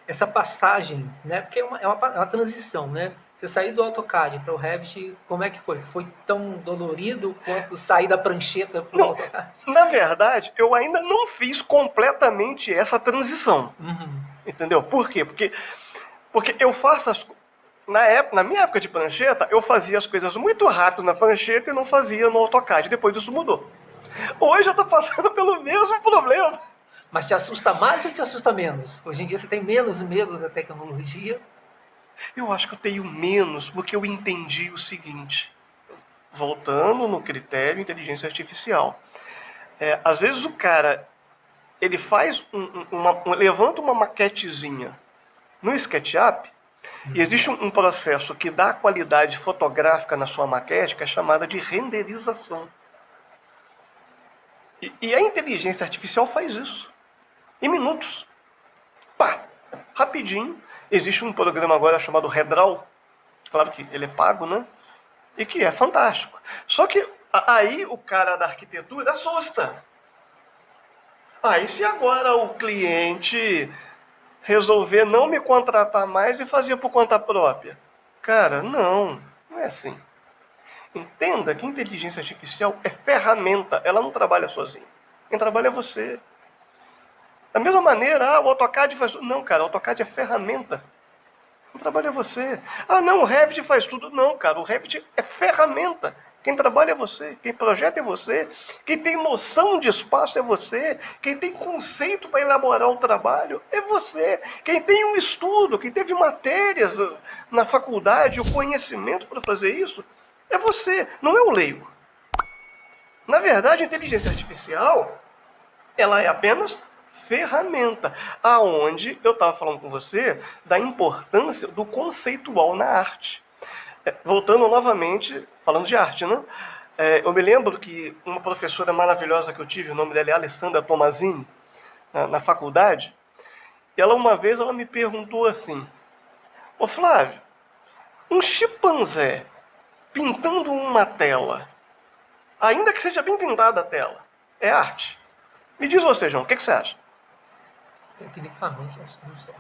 Speaker 1: Essa passagem, né? Porque é uma transição, né? Você sair do AutoCAD para o Revit, como é que foi? Foi tão dolorido quanto sair da prancheta para o AutoCAD?
Speaker 2: Na verdade, eu ainda não fiz completamente essa transição. Entendeu? Por quê? Porque eu faço na minha época de prancheta, eu fazia as coisas muito rápido na prancheta e não fazia no AutoCAD. Depois isso mudou. Hoje eu estou passando pelo mesmo problema.
Speaker 1: Mas te assusta mais ou te assusta menos? Hoje em dia você tem menos medo da tecnologia?
Speaker 2: Eu acho que eu tenho menos, porque eu entendi o seguinte. Voltando no critério inteligência artificial. Às vezes o cara, ele faz levanta uma maquetezinha no SketchUp, e existe um processo que dá qualidade fotográfica na sua maquete, que é chamada de renderização. E a inteligência artificial faz isso. Em minutos. Pá! Rapidinho. Existe um programa agora chamado Redraw. Claro que ele é pago, né? E que é fantástico. Só que aí o cara da arquitetura assusta. E se agora o cliente resolver não me contratar mais e fazer por conta própria? Cara, não é assim. Entenda que inteligência artificial é ferramenta, ela não trabalha sozinha. Quem trabalha é você. Da mesma maneira, o AutoCAD faz tudo. Não, cara, o AutoCAD é ferramenta. Quem trabalha é você. Não, o Revit faz tudo. Não, cara, o Revit é ferramenta. Quem trabalha é você, quem projeta é você, quem tem noção de espaço é você, quem tem conceito para elaborar o trabalho é você, quem tem um estudo, quem teve matérias na faculdade, o conhecimento para fazer isso, é você, não é o leigo. Na verdade, a inteligência artificial, ela é apenas ferramenta, aonde eu estava falando com você da importância do conceitual na arte. Voltando novamente, falando de arte, né? Eu me lembro que uma professora maravilhosa que eu tive, o nome dela é Alessandra Tomazini, na faculdade, e uma vez ela me perguntou assim, ô Flávio, um chimpanzé pintando uma tela, ainda que seja bem pintada a tela, é arte? Me diz você, João, o que você acha?
Speaker 1: Tecnicamente, acho que não sei.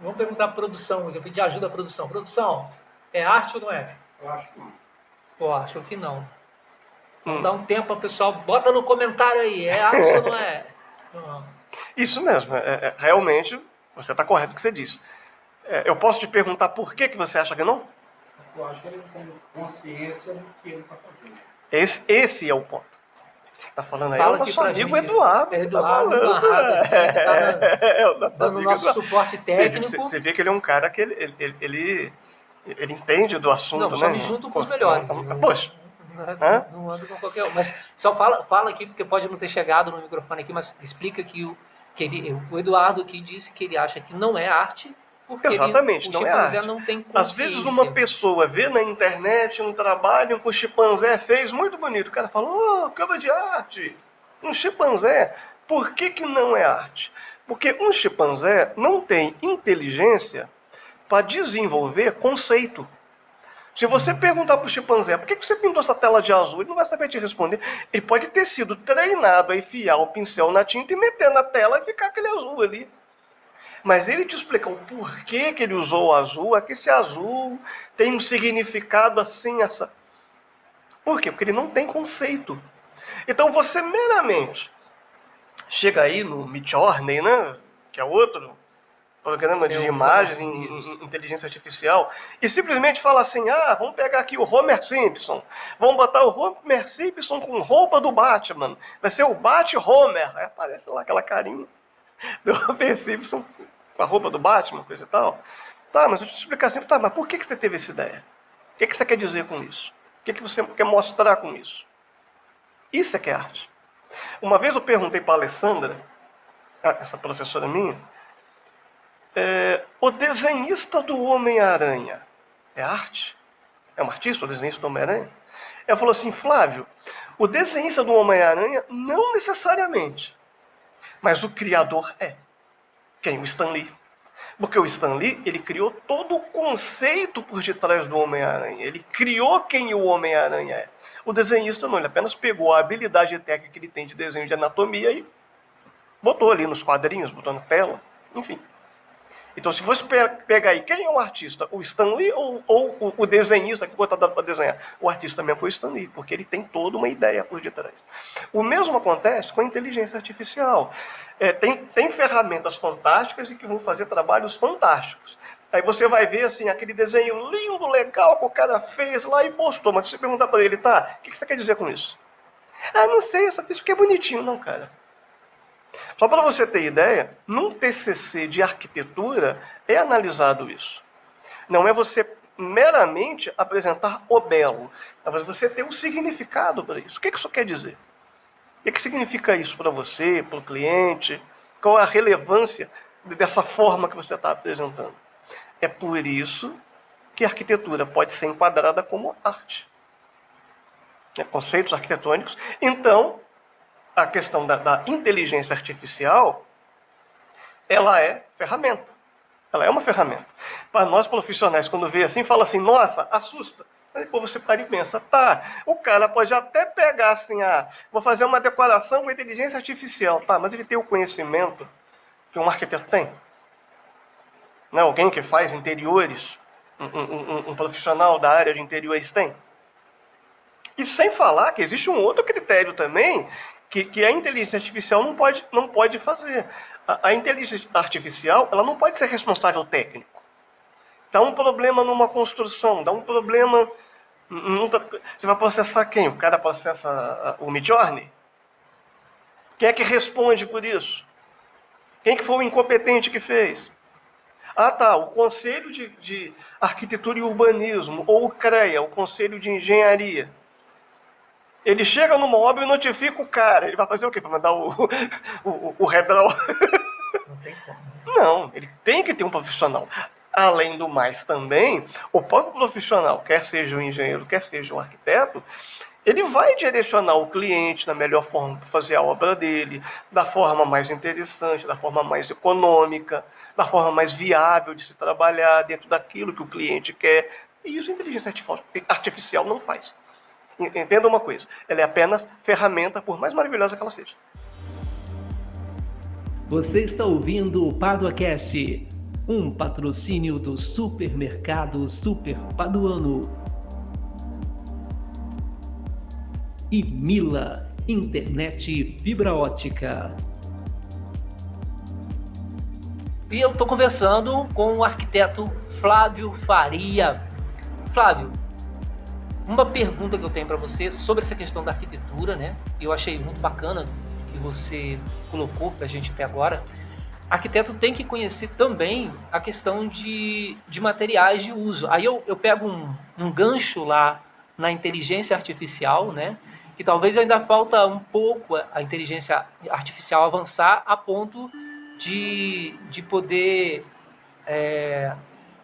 Speaker 1: Vamos perguntar à produção, eu pedi ajuda à produção. Produção, É arte ou não é?
Speaker 3: Eu acho que não.
Speaker 1: Eu acho que não. Vamos dar um tempo ao pessoal. Bota no comentário aí. É arte ou não é? Não.
Speaker 2: Isso mesmo. Realmente, você está correto no que você disse. Eu posso te perguntar por que você acha que não?
Speaker 3: Eu acho que ele não tem consciência do que ele está fazendo.
Speaker 2: Esse é o ponto. Tá falando aí,
Speaker 1: Fala
Speaker 2: é o
Speaker 1: aqui
Speaker 2: nosso
Speaker 1: pra
Speaker 2: amigo
Speaker 1: gente.
Speaker 2: Eduardo.
Speaker 1: Eduardo
Speaker 2: tá falando.
Speaker 1: Barrado aqui, que tá
Speaker 2: É o nosso
Speaker 1: dando
Speaker 2: amigo
Speaker 1: nosso
Speaker 2: Eduardo.
Speaker 1: suporte técnico.
Speaker 2: Você vê que ele é um cara que ele entende do assunto,
Speaker 1: Não, só
Speaker 2: né?
Speaker 1: me junto com os melhores.
Speaker 2: Poxa.
Speaker 1: Não ando com qualquer um. Mas só fala aqui, porque pode não ter chegado no microfone aqui, mas explica que o Eduardo aqui disse que ele acha que não é arte, porque
Speaker 2: Exatamente,
Speaker 1: o
Speaker 2: não é
Speaker 1: chimpanzé
Speaker 2: arte.
Speaker 1: não tem consciência.
Speaker 2: Às vezes uma pessoa vê na internet um trabalho que o chimpanzé fez muito bonito. O cara fala, que obra de arte! Um chimpanzé. Por que não é arte? Porque um chimpanzé não tem inteligência para desenvolver conceito. Se você perguntar para o chimpanzé, por que você pintou essa tela de azul? Ele não vai saber te responder. Ele pode ter sido treinado a enfiar o pincel na tinta e meter na tela e ficar aquele azul ali. Mas ele te explica o porquê que ele usou o azul, é que esse azul tem um significado assim, essa. Por quê? Porque ele não tem conceito. Então você meramente chega aí no Midjourney, né? Que é outro programa de imagens em inteligência artificial, e simplesmente fala assim, vamos pegar aqui o Homer Simpson, vamos botar o Homer Simpson com roupa do Batman, vai ser o Bat-Homer, aí aparece lá aquela carinha do Homer Simpson com a roupa do Batman, coisa e tal. Tá, mas eu te explicar assim, tá, mas por que você teve essa ideia? O que você quer dizer com isso? O que você quer mostrar com isso? Isso é que é arte. Uma vez eu perguntei para a Alessandra, essa professora minha, o desenhista do Homem-Aranha é arte? É um artista, o desenhista do Homem-Aranha? Ela falou assim, Flávio, o desenhista do Homem-Aranha não necessariamente, mas o criador é. Quem? O Stan Lee. Porque o Stan Lee, ele criou todo o conceito por detrás do Homem-Aranha. Ele criou quem o Homem-Aranha é. O desenhista não, ele apenas pegou a habilidade técnica que ele tem de desenho de anatomia e botou ali nos quadrinhos, botou na tela, enfim. Então, se você pegar aí, quem é o artista? O Stan Lee ou o desenhista que ficou contratado para desenhar? O artista mesmo foi o Stan Lee, porque ele tem toda uma ideia por detrás. O mesmo acontece com a inteligência artificial. Tem ferramentas fantásticas e que vão fazer trabalhos fantásticos. Aí você vai ver assim, aquele desenho lindo, legal que o cara fez lá e postou. Mas se você perguntar para ele, tá, o que você quer dizer com isso? Não sei, eu só fiz porque é bonitinho. Não, cara. Só para você ter ideia, num TCC de arquitetura é analisado isso. Não é você meramente apresentar o belo, mas você ter um significado para isso. O que isso quer dizer? O que significa isso para você, para o cliente? Qual é a relevância dessa forma que você está apresentando? É por isso que a arquitetura pode ser enquadrada como arte. Conceitos arquitetônicos. Então, a questão da inteligência artificial, ela é ferramenta. Ela é uma ferramenta. Para nós profissionais, quando vê assim, fala assim, nossa, assusta. Aí depois você para e pensa, tá, o cara pode até pegar assim, vou fazer uma decoração com inteligência artificial, tá, mas ele tem o conhecimento que um arquiteto tem. Não é alguém que faz interiores, um profissional da área de interiores tem. E sem falar que existe um outro critério também, que a inteligência artificial não pode fazer. A inteligência artificial, ela não pode ser responsável técnico. Dá um problema numa construção, dá um problema... Você vai processar quem? O cara processa o Midjourney? Quem é que responde por isso? Quem que foi o incompetente que fez? Tá, o Conselho de Arquitetura e Urbanismo, ou o CREA, o Conselho de Engenharia. Ele chega numa obra e notifica o cara. Ele vai fazer o quê? Para mandar o redraw?
Speaker 1: Não tem como.
Speaker 2: Não, ele tem que ter um profissional. Além do mais também, o próprio profissional, quer seja o engenheiro, quer seja o arquiteto, ele vai direcionar o cliente na melhor forma para fazer a obra dele, da forma mais interessante, da forma mais econômica, da forma mais viável de se trabalhar dentro daquilo que o cliente quer. E isso a inteligência artificial não faz. Entenda uma coisa, ela é apenas ferramenta, por mais maravilhosa que ela seja.
Speaker 1: Você está ouvindo o PaduaCast, Um patrocínio do supermercado Super Paduano e Mila Internet Fibra Ótica. E eu estou conversando com o arquiteto Flávio Faria. Flávio, uma pergunta que eu tenho para você sobre essa questão da arquitetura, né? Eu achei muito bacana que você colocou para a gente até agora. Arquiteto tem que conhecer também a questão de materiais de uso. Aí eu pego um gancho lá na inteligência artificial, né? Que talvez ainda falta um pouco a inteligência artificial avançar a ponto de poder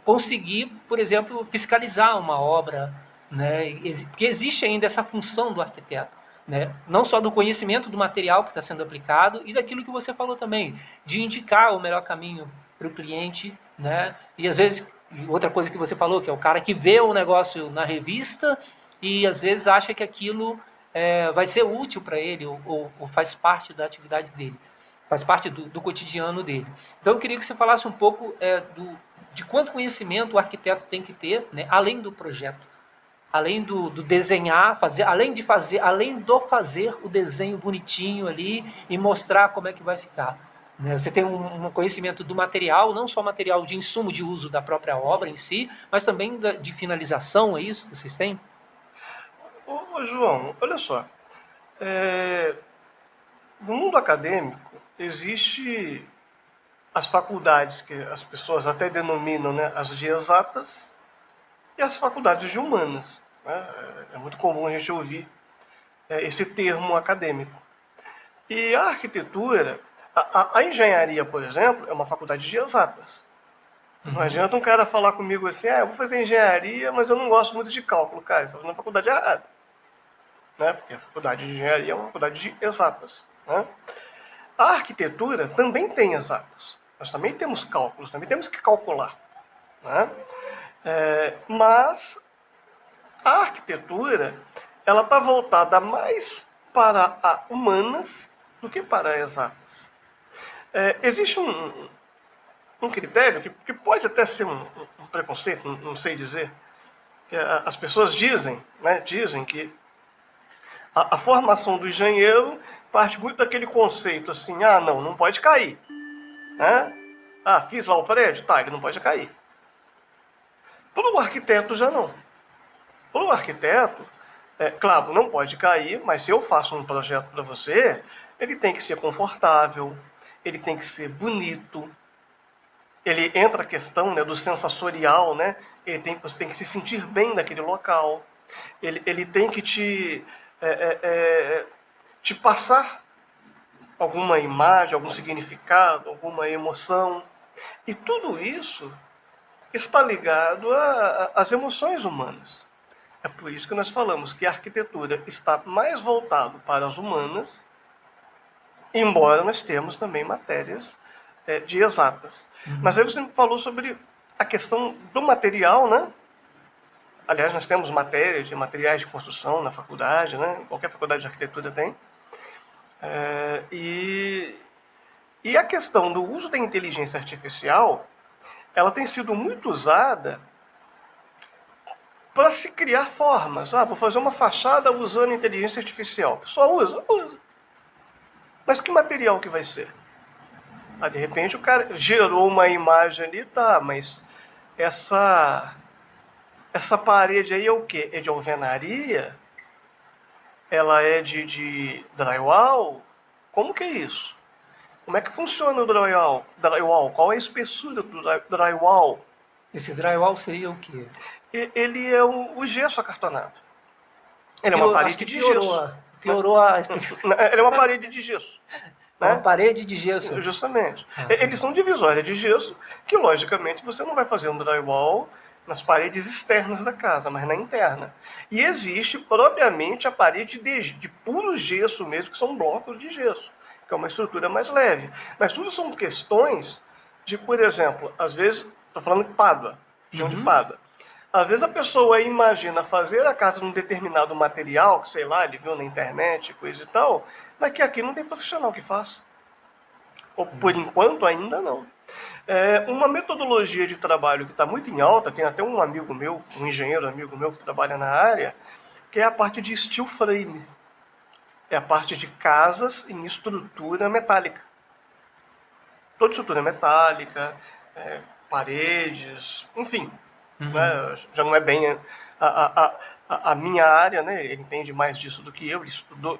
Speaker 1: conseguir, por exemplo, fiscalizar uma obra, né? Porque existe ainda essa função do arquiteto, né? Não só do conhecimento do material que está sendo aplicado e daquilo que você falou também, de indicar o melhor caminho para o cliente, né? E às vezes, outra coisa que você falou, que é o cara que vê o negócio na revista e às vezes acha que aquilo vai ser útil para ele ou faz parte da atividade dele, faz parte do cotidiano dele. Então eu queria que você falasse um pouco de quanto conhecimento o arquiteto tem que ter, né, além do projeto, além do desenhar, além do fazer o desenho bonitinho ali e mostrar como é que vai ficar. Né? Você tem um conhecimento do material, não só material de insumo de uso da própria obra em si, mas também de finalização, é isso que vocês têm?
Speaker 2: Ô, João, olha só. No mundo acadêmico, existe as faculdades que as pessoas até denominam, né, as de exatas e as faculdades de humanas. Né? É muito comum a gente ouvir esse termo acadêmico. E a arquitetura, a engenharia, por exemplo, é uma faculdade de exatas. Não adianta um cara falar comigo assim, eu vou fazer engenharia, mas eu não gosto muito de cálculo. Cara, você está fazendo a faculdade errada. Né? Porque a faculdade de engenharia é uma faculdade de exatas. Né? A arquitetura também tem exatas. Nós também temos cálculos, também temos que calcular. Né? Mas a arquitetura ela está voltada mais para a humanas do que para exatas. Existe um critério que pode até ser um preconceito, não sei dizer. As pessoas dizem que a formação do engenheiro parte muito daquele conceito assim, não pode cair. Né? Fiz lá o prédio, ele não pode cair. Para o arquiteto já não. Para o arquiteto, claro, não pode cair, mas se eu faço um projeto para você, ele tem que ser confortável, ele tem que ser bonito, ele entra a questão, né, do sensorial, né? Você tem que se sentir bem naquele local, ele tem que te passar alguma imagem, algum significado, alguma emoção. E tudo isso está ligado às emoções humanas. É por isso que nós falamos que a arquitetura está mais voltada para as humanas, embora nós temos também matérias de exatas. Mas aí você me falou sobre a questão do material, né? Aliás, nós temos matérias de materiais de construção na faculdade, né? Qualquer faculdade de arquitetura tem. E a questão do uso da inteligência artificial, ela tem sido muito usada para se criar formas. Vou fazer uma fachada usando inteligência artificial. O pessoal usa. Mas que material que vai ser? De repente o cara gerou uma imagem ali, mas essa parede aí é o quê? É de alvenaria? Ela é de drywall? Como que é isso? Como é que funciona o drywall? Qual é a espessura do drywall?
Speaker 1: Esse drywall seria o quê?
Speaker 2: Ele é o gesso acartonado. Ele é uma parede de gesso.
Speaker 1: Piorou a...
Speaker 2: Ele é uma parede de gesso.
Speaker 1: Uma parede de gesso.
Speaker 2: Justamente. Eles são divisórias de gesso que, logicamente, você não vai fazer um drywall nas paredes externas da casa, mas na interna. E existe, propriamente, a parede de puro gesso mesmo, que são blocos de gesso, que é uma estrutura mais leve. Mas tudo são questões de, por exemplo, às vezes, estou falando de Pádua, região de Pádua. Às vezes a pessoa imagina fazer a casa num determinado material, que sei lá, ele viu na internet, coisa e tal, mas que aqui não tem profissional que faça. Ou por enquanto ainda não. Uma metodologia de trabalho que está muito em alta, tem até um amigo meu, um engenheiro amigo meu que trabalha na área, que é a parte de steel frame. É a parte de casas em estrutura metálica. Toda estrutura metálica, paredes, enfim. Né? Já não é bem a minha área, né? Ele entende mais disso do que eu, ele estudou,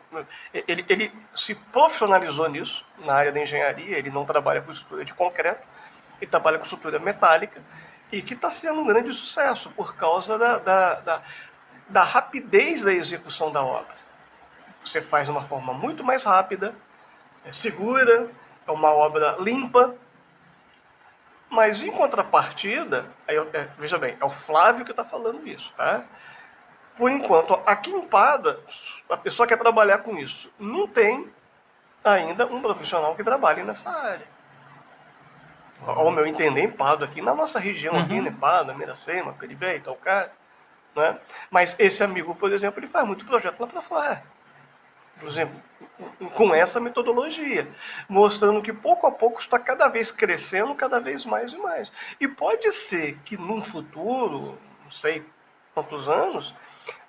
Speaker 2: ele se profissionalizou nisso, na área da engenharia, ele não trabalha com estrutura de concreto, ele trabalha com estrutura metálica, e que está sendo um grande sucesso por causa da rapidez da execução da obra. Você faz de uma forma muito mais rápida, segura, é uma obra limpa, mas em contrapartida, veja bem, é o Flávio que está falando isso, tá? Por enquanto, aqui em Pada, a pessoa quer trabalhar com isso. Não tem ainda um profissional que trabalhe nessa área. Ao meu entender, em Pada, aqui na nossa região, aqui, né? Pada, Miracema, Peribé, Itaucá, né? Mas esse amigo, por exemplo, ele faz muito projeto lá para fora. Por exemplo, com essa metodologia, mostrando que pouco a pouco está cada vez crescendo, cada vez mais e mais. E pode ser que num futuro, não sei quantos anos,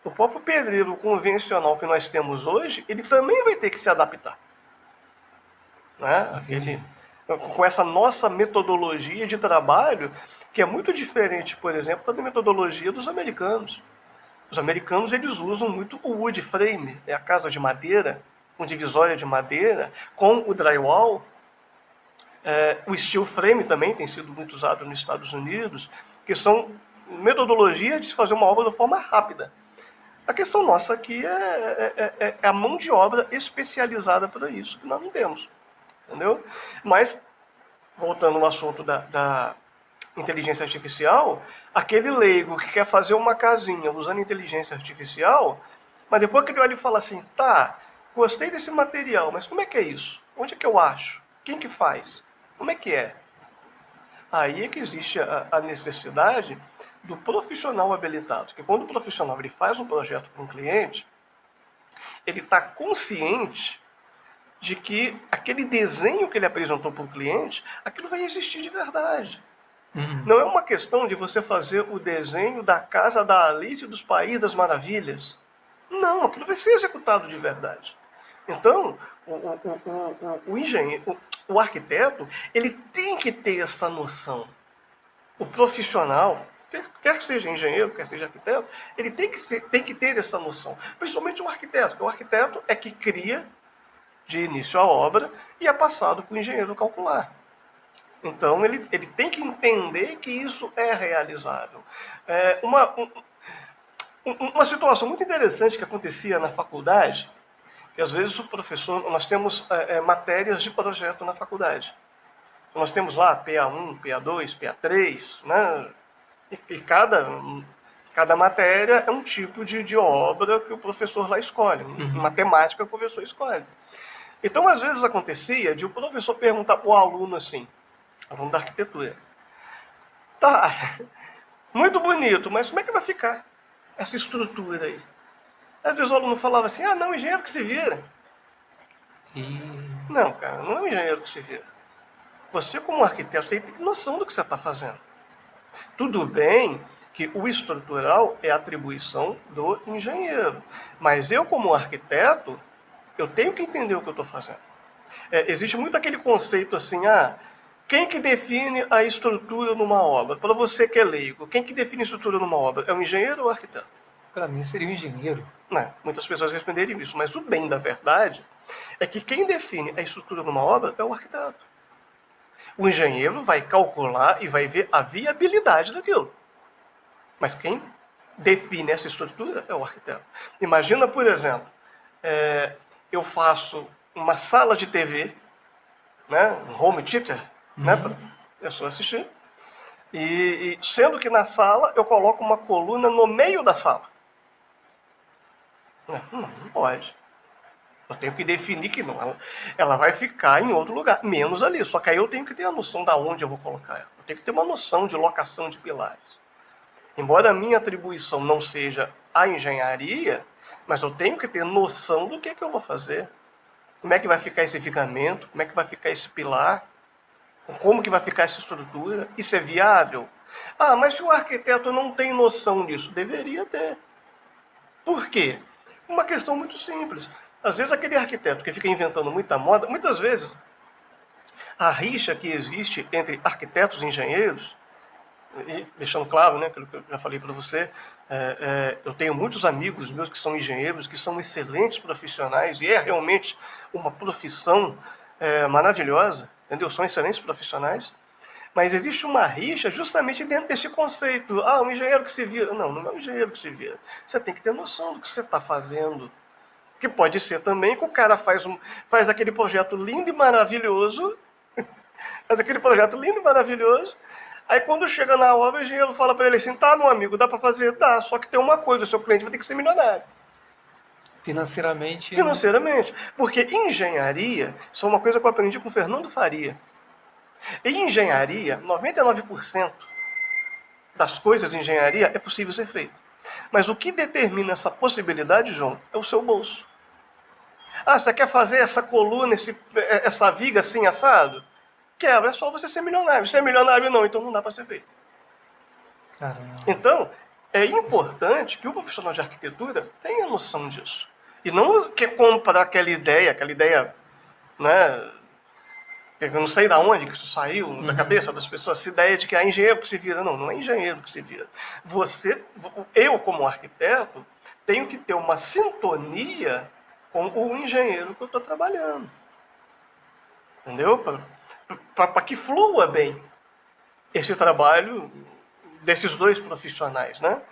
Speaker 2: o próprio pedreiro convencional que nós temos hoje, ele também vai ter que se adaptar. Né? Com essa nossa metodologia de trabalho, que é muito diferente, por exemplo, da metodologia dos americanos. Os americanos, eles usam muito o wood frame, é a casa de madeira, com divisória de madeira, com o drywall. O steel frame também tem sido muito usado nos Estados Unidos, que são metodologias de se fazer uma obra de forma rápida. A questão nossa aqui é a mão de obra especializada para isso, que nós não temos. Entendeu? Mas, voltando ao assunto da inteligência artificial, aquele leigo que quer fazer uma casinha usando inteligência artificial, mas depois que ele olha e fala assim, tá, gostei desse material, mas como é que é isso? Onde é que eu acho? Quem que faz? Como é que é? Aí é que existe a necessidade do profissional habilitado. Porque quando o profissional ele faz um projeto para um cliente, ele está consciente de que aquele desenho que ele apresentou para o cliente, aquilo vai existir de verdade. Não é uma questão de você fazer o desenho da casa da Alice dos País das Maravilhas. Não, aquilo vai ser executado de verdade. Então, o engenheiro, o arquiteto, ele tem que ter essa noção. O profissional, quer que seja engenheiro, quer que seja arquiteto, ele tem que ter essa noção. Principalmente o arquiteto, porque o arquiteto é que cria de início a obra e é passado para o engenheiro calcular. Então, ele tem que entender que isso é realizável. Uma situação muito interessante que acontecia na faculdade, que às vezes o professor, nós temos matérias de projeto na faculdade. Nós temos lá PA1, PA2, PA3, né? E cada matéria é um tipo de obra que o professor lá escolhe, matemática que o professor escolhe. Então, às vezes acontecia de o professor perguntar para o aluno assim, aluno da arquitetura, tá, muito bonito, mas como é que vai ficar essa estrutura aí? Às vezes o aluno falava assim, não, engenheiro que se vira. Não, cara, não é o engenheiro que se vira. Você, como arquiteto, tem que ter noção do que você está fazendo. Tudo bem que o estrutural é atribuição do engenheiro, mas eu, como arquiteto, eu tenho que entender o que eu estou fazendo. Existe muito aquele conceito assim, quem que define a estrutura numa obra? Para você que é leigo, quem que define a estrutura numa obra? É o engenheiro ou o arquiteto?
Speaker 1: Para mim seria o engenheiro.
Speaker 2: Muitas pessoas responderiam isso, mas o bem da verdade é que quem define a estrutura numa obra é o arquiteto. O engenheiro vai calcular e vai ver a viabilidade daquilo. Mas quem define essa estrutura é o arquiteto. Imagina, por exemplo, eu faço uma sala de TV, né, um home theater, né, para a pessoa assistir, e sendo que na sala eu coloco uma coluna no meio da sala. Não pode. Eu tenho que definir que não. Ela vai ficar em outro lugar, menos ali. Só que aí eu tenho que ter a noção de onde eu vou colocar ela. Eu tenho que ter uma noção de locação de pilares. Embora a minha atribuição não seja a engenharia, mas eu tenho que ter noção do que eu vou fazer. Como é que vai ficar esse vigamento? Como é que vai ficar esse pilar? Como que vai ficar essa estrutura? Isso é viável? Ah, mas se o arquiteto não tem noção disso, deveria ter. Por quê? Uma questão muito simples. Às vezes aquele arquiteto que fica inventando muita moda, muitas vezes a rixa que existe entre arquitetos e engenheiros, e deixando claro, né, aquilo que eu já falei para você, eu tenho muitos amigos meus que são engenheiros, que são excelentes profissionais, e é realmente uma profissão maravilhosa, entendeu? São excelentes profissionais, mas existe uma rixa justamente dentro desse conceito. Ah, um engenheiro que se vira. Não, não é um engenheiro que se vira. Você tem que ter noção do que você está fazendo. Que pode ser também que o cara faz aquele projeto lindo e maravilhoso, faz aquele projeto lindo e maravilhoso, aí quando chega na obra, o engenheiro fala para ele assim, tá, meu amigo, dá para fazer? Dá, só que tem uma coisa, o seu cliente vai ter que ser milionário.
Speaker 1: Financeiramente.
Speaker 2: Financeiramente. Porque engenharia, isso é uma coisa que eu aprendi com o Fernando Faria. Em engenharia, 99% das coisas de engenharia é possível ser feito. Mas o que determina essa possibilidade, João, é o seu bolso. Ah, você quer fazer essa coluna, essa viga assim, assado? Quero, é só você ser milionário. Se é milionário não, então não dá para ser feito.
Speaker 1: Caramba.
Speaker 2: Então, é importante que o profissional de arquitetura tenha noção disso. E não quer comprar aquela ideia, né? Eu não sei de onde que isso saiu da cabeça das pessoas, essa ideia de que é engenheiro que se vira. Não, não é engenheiro que se vira. Eu como arquiteto, tenho que ter uma sintonia com o engenheiro que eu estou trabalhando. Entendeu? Para que flua bem esse trabalho desses dois profissionais, né?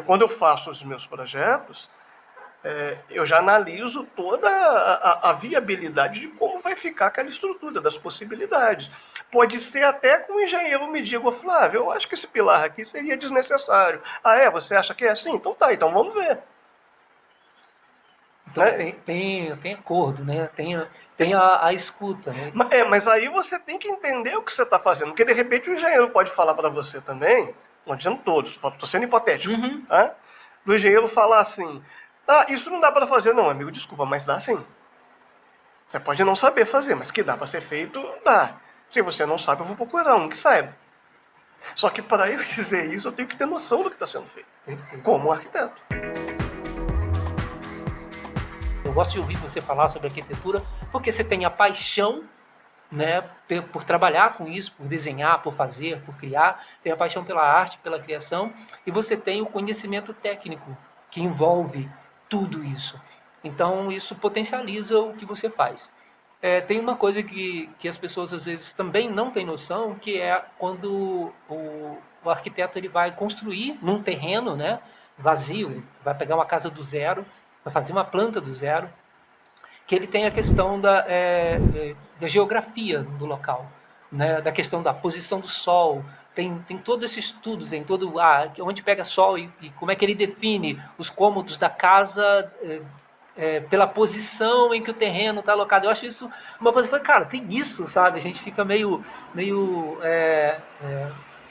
Speaker 2: Quando eu faço os meus projetos, eu já analiso toda a viabilidade de como vai ficar aquela estrutura, das possibilidades. Pode ser até que o engenheiro me diga, Flávio, eu acho que esse pilar aqui seria desnecessário. Ah, você acha que é assim? Então tá, então vamos ver.
Speaker 1: Então tem acordo, né? Tem a escuta, né?
Speaker 2: Mas aí você tem que entender o que você está fazendo, porque de repente o engenheiro pode falar para você também, não dizendo todos, estou sendo hipotético, tá? Do engenheiro falar assim, ah, isso não dá para fazer não, amigo, desculpa, mas dá sim. Você pode não saber fazer, mas que dá para ser feito, dá. Se você não sabe, eu vou procurar um que saiba. Só que para eu dizer isso, eu tenho que ter noção do que está sendo feito, como arquiteto.
Speaker 1: Eu gosto de ouvir você falar sobre arquitetura porque você tem a paixão, né, por trabalhar com isso, por desenhar, por fazer, por criar, tem a paixão pela arte, pela criação, e você tem o conhecimento técnico que envolve tudo isso. Então isso potencializa o que você faz. Tem uma coisa que as pessoas às vezes também não têm noção, que é quando o arquiteto ele vai construir num terreno, né, vazio, ele vai pegar uma casa do zero, vai fazer uma planta do zero, que ele tem a questão da geografia do local, né, da questão da posição do sol, tem todo esse estudo, tem todo onde pega sol e como é que ele define os cômodos da casa pela posição em que o terreno está alocado. Eu acho isso uma coisa, cara, tem isso, sabe? A gente fica meio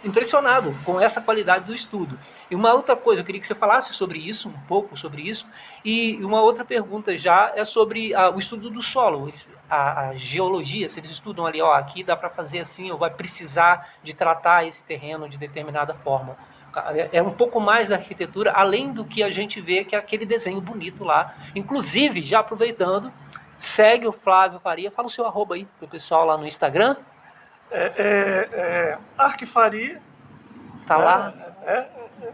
Speaker 1: impressionado com essa qualidade do estudo. E uma outra coisa, eu queria que você falasse sobre isso, um pouco sobre isso, e uma outra pergunta já é sobre o estudo do solo, a geologia, se eles estudam ali, aqui dá para fazer assim, ou vai precisar de tratar esse terreno de determinada forma. É um pouco mais da arquitetura, além do que a gente vê, que é aquele desenho bonito lá. Inclusive, já aproveitando, segue o Flávio Faria, fala o seu arroba aí pro pessoal lá no Instagram.
Speaker 2: Arquifaria.
Speaker 1: Tá lá.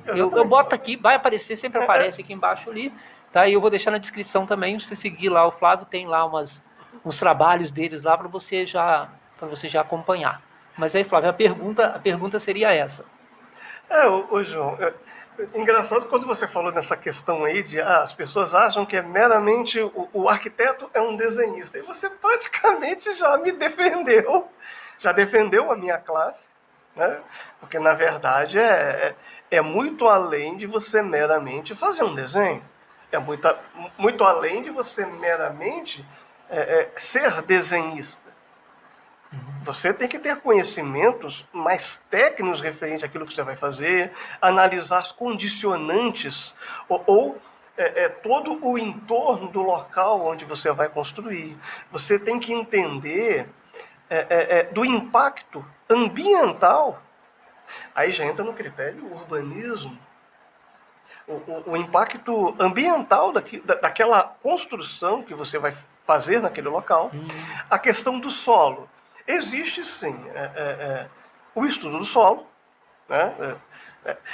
Speaker 1: Eu boto aqui, vai aparecer, sempre aparece aqui embaixo ali. Tá? E eu vou deixar na descrição também, se você seguir lá o Flávio, tem lá uns trabalhos deles lá para você já acompanhar. Mas aí, Flávio, a pergunta seria essa.
Speaker 2: João, engraçado quando você falou nessa questão aí de as pessoas acham que é meramente o arquiteto é um desenhista. E você praticamente já me defendeu. Já defendeu a minha classe, né? Porque na verdade é muito além de você meramente fazer um desenho. É muito além de você meramente ser desenhista. Você tem que ter conhecimentos mais técnicos referente àquilo que você vai fazer, analisar as condicionantes ou todo o entorno do local onde você vai construir. Você tem que entender do impacto ambiental, aí já entra no critério urbanismo, o impacto ambiental daquela construção que você vai fazer naquele local, a questão do solo. Existe sim o estudo do solo, né?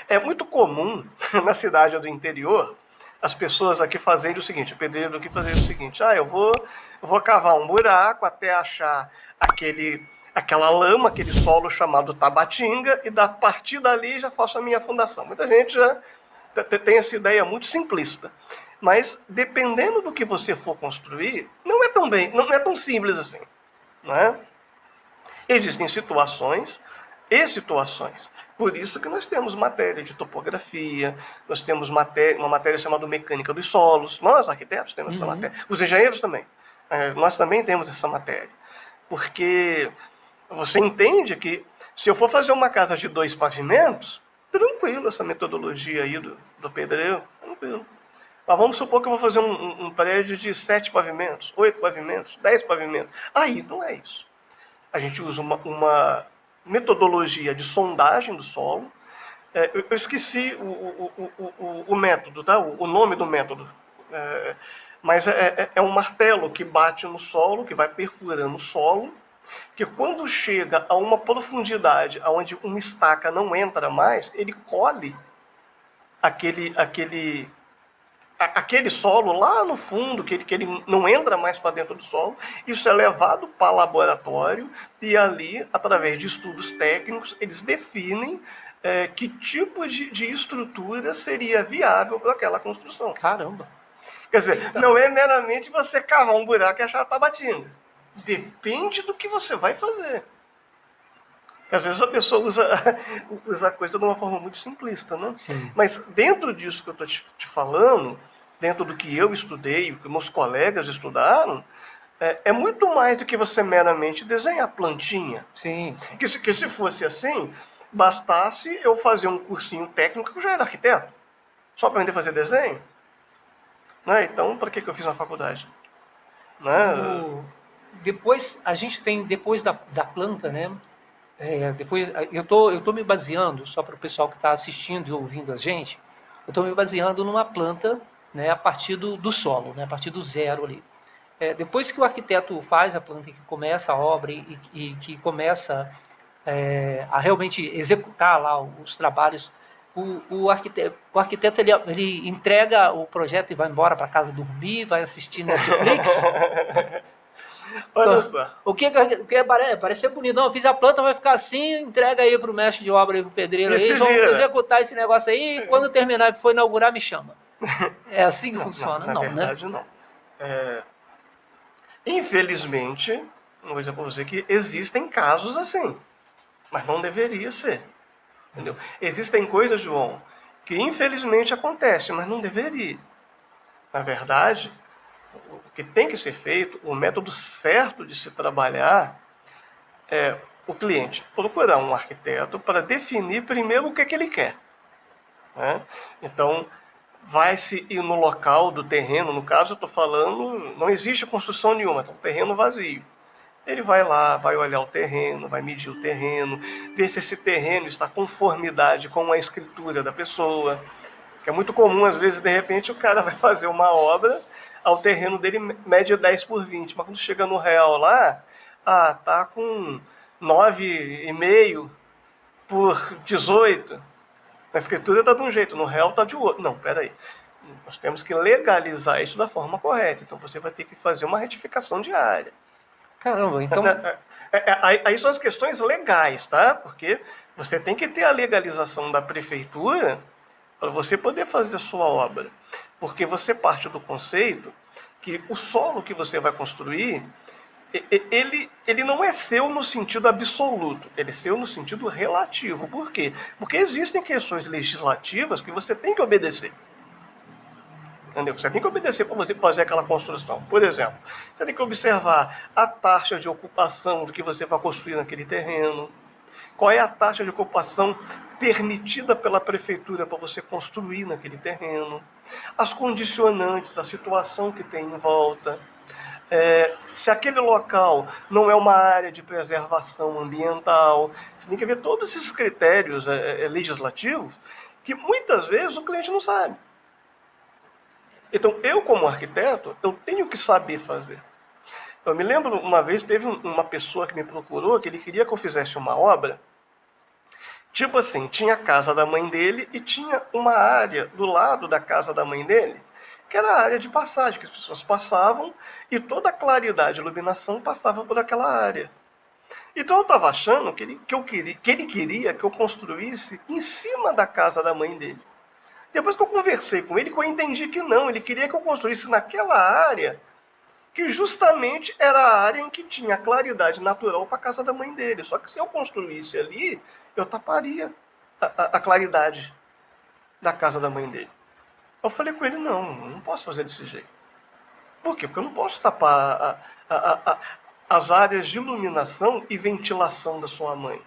Speaker 2: É muito comum na cidade do interior as pessoas aqui fazerem o seguinte, o pedreiro aqui fazerem o seguinte, eu vou cavar um buraco até achar aquela lama, aquele solo chamado tabatinga, e a partir dali já faço a minha fundação. Muita gente já tem essa ideia muito simplista. Mas dependendo do que você for construir, não é tão simples assim. Né? Existem situações e situações. Por isso que nós temos matéria de topografia, nós temos uma matéria chamada mecânica dos solos. Nós, arquitetos, temos essa matéria. Os engenheiros também. Nós também temos essa matéria. Porque você entende que se eu for fazer uma casa de 2 pavimentos, tranquilo essa metodologia aí do pedreiro, tranquilo. Mas vamos supor que eu vou fazer um prédio de 7 pavimentos, 8 pavimentos, 10 pavimentos. Aí não é isso. A gente usa uma metodologia de sondagem do solo. Eu esqueci o método, tá? O nome do método. Mas é um martelo que bate no solo, que vai perfurando o solo, que quando chega a uma profundidade onde uma estaca não entra mais, ele colhe aquele solo lá no fundo, que ele não entra mais para dentro do solo. Isso é levado para o laboratório e ali, através de estudos técnicos, eles definem que tipo de estrutura seria viável para aquela construção.
Speaker 1: Caramba!
Speaker 2: Quer dizer, não é meramente você cavar um buraco e achar a tabatinga. Depende do que você vai fazer. Porque às vezes a pessoa usa a coisa de uma forma muito simplista, né?
Speaker 1: Sim.
Speaker 2: Mas dentro disso que eu estou te falando, dentro do que eu estudei, o que meus colegas estudaram, é muito mais do que você meramente desenhar plantinha.
Speaker 1: Sim.
Speaker 2: Que se fosse assim, bastasse eu fazer um cursinho técnico que eu já era arquiteto. Só para aprender a fazer desenho. Né? Então, para que eu fiz na faculdade? Né?
Speaker 1: Depois, a gente tem, depois da planta, né? Depois, eu tô me baseando, só para o pessoal que está assistindo e ouvindo a gente, eu estou me baseando numa planta, né, a partir do solo, né, a partir do zero ali. Depois que o arquiteto faz a planta, que começa a obra e que começa a realmente executar lá os trabalhos, o arquiteto ele entrega o projeto e vai embora para casa dormir, vai assistir Netflix.
Speaker 2: Olha só.
Speaker 1: O que parece ser bonito. Não, eu fiz a planta, vai ficar assim, entrega aí pro mestre de obra e pro pedreiro aí, vamos executar esse negócio aí, e quando terminar e for inaugurar, me chama. É assim que funciona?
Speaker 2: Na verdade, não. Infelizmente, vou dizer para você que existem casos assim, mas não deveria ser. Entendeu? Existem coisas, João, que infelizmente acontecem, mas não deveria. Na verdade, o que tem que ser feito, o método certo de se trabalhar é o cliente procurar um arquiteto para definir primeiro o que ele quer. Né? Então, vai-se ir no local do terreno, no caso eu estou falando, não existe construção nenhuma, é um terreno vazio. Ele vai lá, vai olhar o terreno, vai medir o terreno, ver se esse terreno está em conformidade com a escritura da pessoa. Que é muito comum, às vezes, de repente, o cara vai fazer uma obra, o terreno dele mede 10 por 20, mas quando chega no real lá, tá com 9,5 por 18. Na escritura está de um jeito, no real está de outro. Não, peraí. Nós temos que legalizar isso da forma correta. Então você vai ter que fazer uma retificação diária.
Speaker 1: Caramba, então...
Speaker 2: Aí são as questões legais, tá? Porque você tem que ter a legalização da prefeitura para você poder fazer a sua obra. Porque você parte do conceito que o solo que você vai construir, ele não é seu no sentido absoluto, ele é seu no sentido relativo. Por quê? Porque existem questões legislativas que você tem que obedecer. Entendeu? Você tem que obedecer para você fazer aquela construção. Por exemplo, você tem que observar a taxa de ocupação do que você vai construir naquele terreno. Qual é a taxa de ocupação permitida pela prefeitura para você construir naquele terreno. As condicionantes, a situação que tem em volta. se aquele local não é uma área de preservação ambiental. Você tem que ver todos esses critérios legislativos que muitas vezes o cliente não sabe. Então, eu como arquiteto, eu tenho que saber fazer. Eu me lembro, uma vez, teve uma pessoa que me procurou, que ele queria que eu fizesse uma obra. Tipo assim, tinha a casa da mãe dele e tinha uma área do lado da casa da mãe dele, que era a área de passagem, que as pessoas passavam e toda a claridade e iluminação passava por aquela área. Então eu estava achando que ele queria que eu construísse em cima da casa da mãe dele. Depois que eu conversei com ele, que eu entendi que não, ele queria que eu construísse naquela área, que justamente era a área em que tinha claridade natural para a casa da mãe dele. Só que se eu construísse ali, eu taparia a claridade da casa da mãe dele. Eu falei com ele, não posso fazer desse jeito. Por quê? Porque eu não posso tapar as áreas de iluminação e ventilação da sua mãe.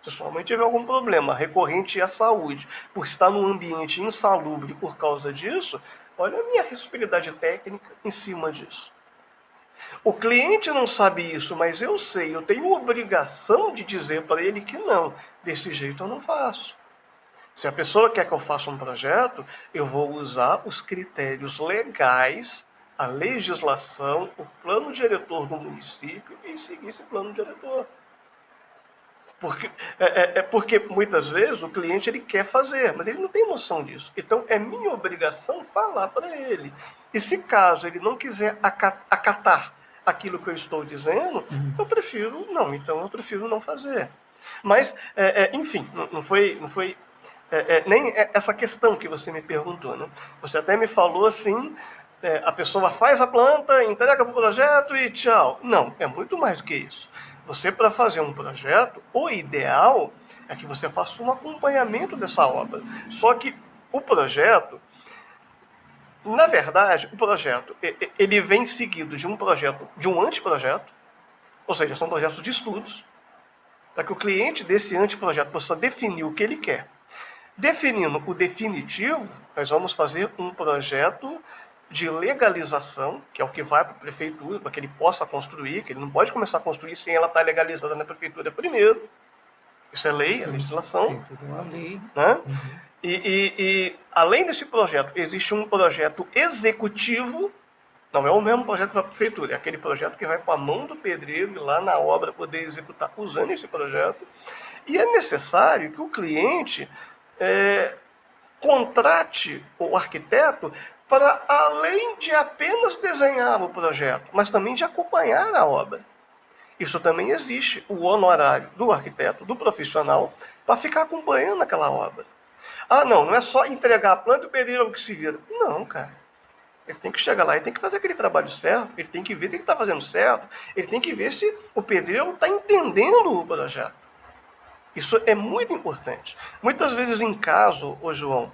Speaker 2: Se sua mãe tiver algum problema recorrente à saúde, por estar num ambiente insalubre por causa disso, olha a minha responsabilidade técnica em cima disso. O cliente não sabe isso, mas eu sei, eu tenho obrigação de dizer para ele que não, desse jeito eu não faço. Se a pessoa quer que eu faça um projeto, eu vou usar os critérios legais, a legislação, o plano diretor do município e seguir esse plano diretor. Porque muitas vezes o cliente ele quer fazer, mas ele não tem noção disso. Então é minha obrigação falar para ele. E se caso ele não quiser acatar aquilo que eu estou dizendo, eu prefiro não fazer. Mas, enfim, não foi nem essa questão que você me perguntou, né? Você até me falou assim, a pessoa faz a planta, entrega para o projeto e tchau. Não, é muito mais do que isso. Você, para fazer um projeto, o ideal é que você faça um acompanhamento dessa obra. Só que o projeto, na verdade, o projeto ele vem seguido de um projeto, de um anteprojeto, ou seja, são projetos de estudos, para que o cliente desse anteprojeto possa definir o que ele quer. Definindo o definitivo, nós vamos fazer um projeto de legalização, que é o que vai para a prefeitura, para que ele possa construir, que ele não pode começar a construir sem ela estar legalizada na prefeitura primeiro. Isso é lei, é legislação.
Speaker 1: Tem tudo uma lei.
Speaker 2: Né? E além desse projeto, existe um projeto executivo, não é o mesmo projeto para a prefeitura, é aquele projeto que vai para a mão do pedreiro e lá na obra poder executar usando esse projeto. E é necessário que o cliente contrate o arquiteto para, além de apenas desenhar o projeto, mas também de acompanhar a obra. Isso também existe, o honorário do arquiteto, do profissional, para ficar acompanhando aquela obra. Ah, não é só entregar a planta e o pedreiro que se vira. Não, cara. Ele tem que chegar lá e tem que fazer aquele trabalho certo, ele tem que ver se ele está fazendo certo, ele tem que ver se o pedreiro está entendendo o projeto. Isso é muito importante. Muitas vezes em caso, João,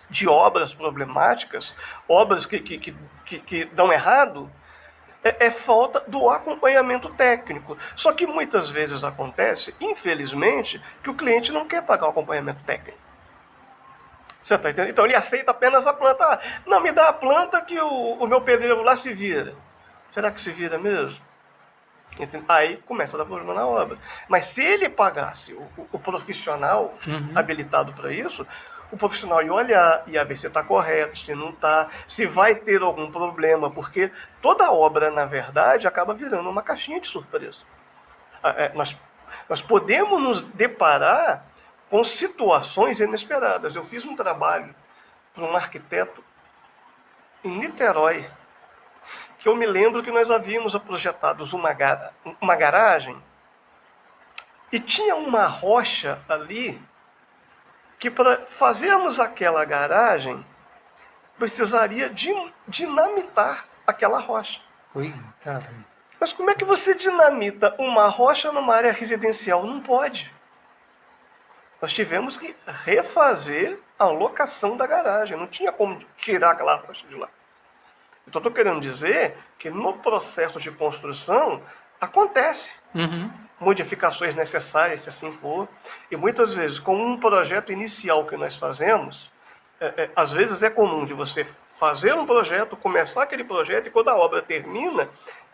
Speaker 2: de obras problemáticas, obras que dão errado, é falta do acompanhamento técnico. Só que muitas vezes acontece, infelizmente, que o cliente não quer pagar o acompanhamento técnico. Você está entendendo? Então ele aceita apenas a planta. Não, me dá a planta que o meu pedreiro lá se vira. Será que se vira mesmo? Aí começa a dar problema na obra. Mas se ele pagasse o profissional habilitado para isso, o profissional ia olhar, ia ver se está correto, se não está, se vai ter algum problema, porque toda obra, na verdade, acaba virando uma caixinha de surpresa. Nós podemos nos deparar com situações inesperadas. Eu fiz um trabalho para um arquiteto em Niterói, que eu me lembro que nós havíamos projetado uma garagem e tinha uma rocha ali que para fazermos aquela garagem precisaria dinamitar aquela rocha.
Speaker 1: Ui, cara.
Speaker 2: Mas como é que você dinamita uma rocha numa área residencial? Não pode. Nós tivemos que refazer a locação da garagem. Não tinha como tirar aquela rocha de lá. Então, estou querendo dizer que no processo de construção acontece modificações necessárias, se assim for. E muitas vezes, com um projeto inicial que nós fazemos, às vezes é comum de você fazer um projeto, começar aquele projeto e quando a obra termina,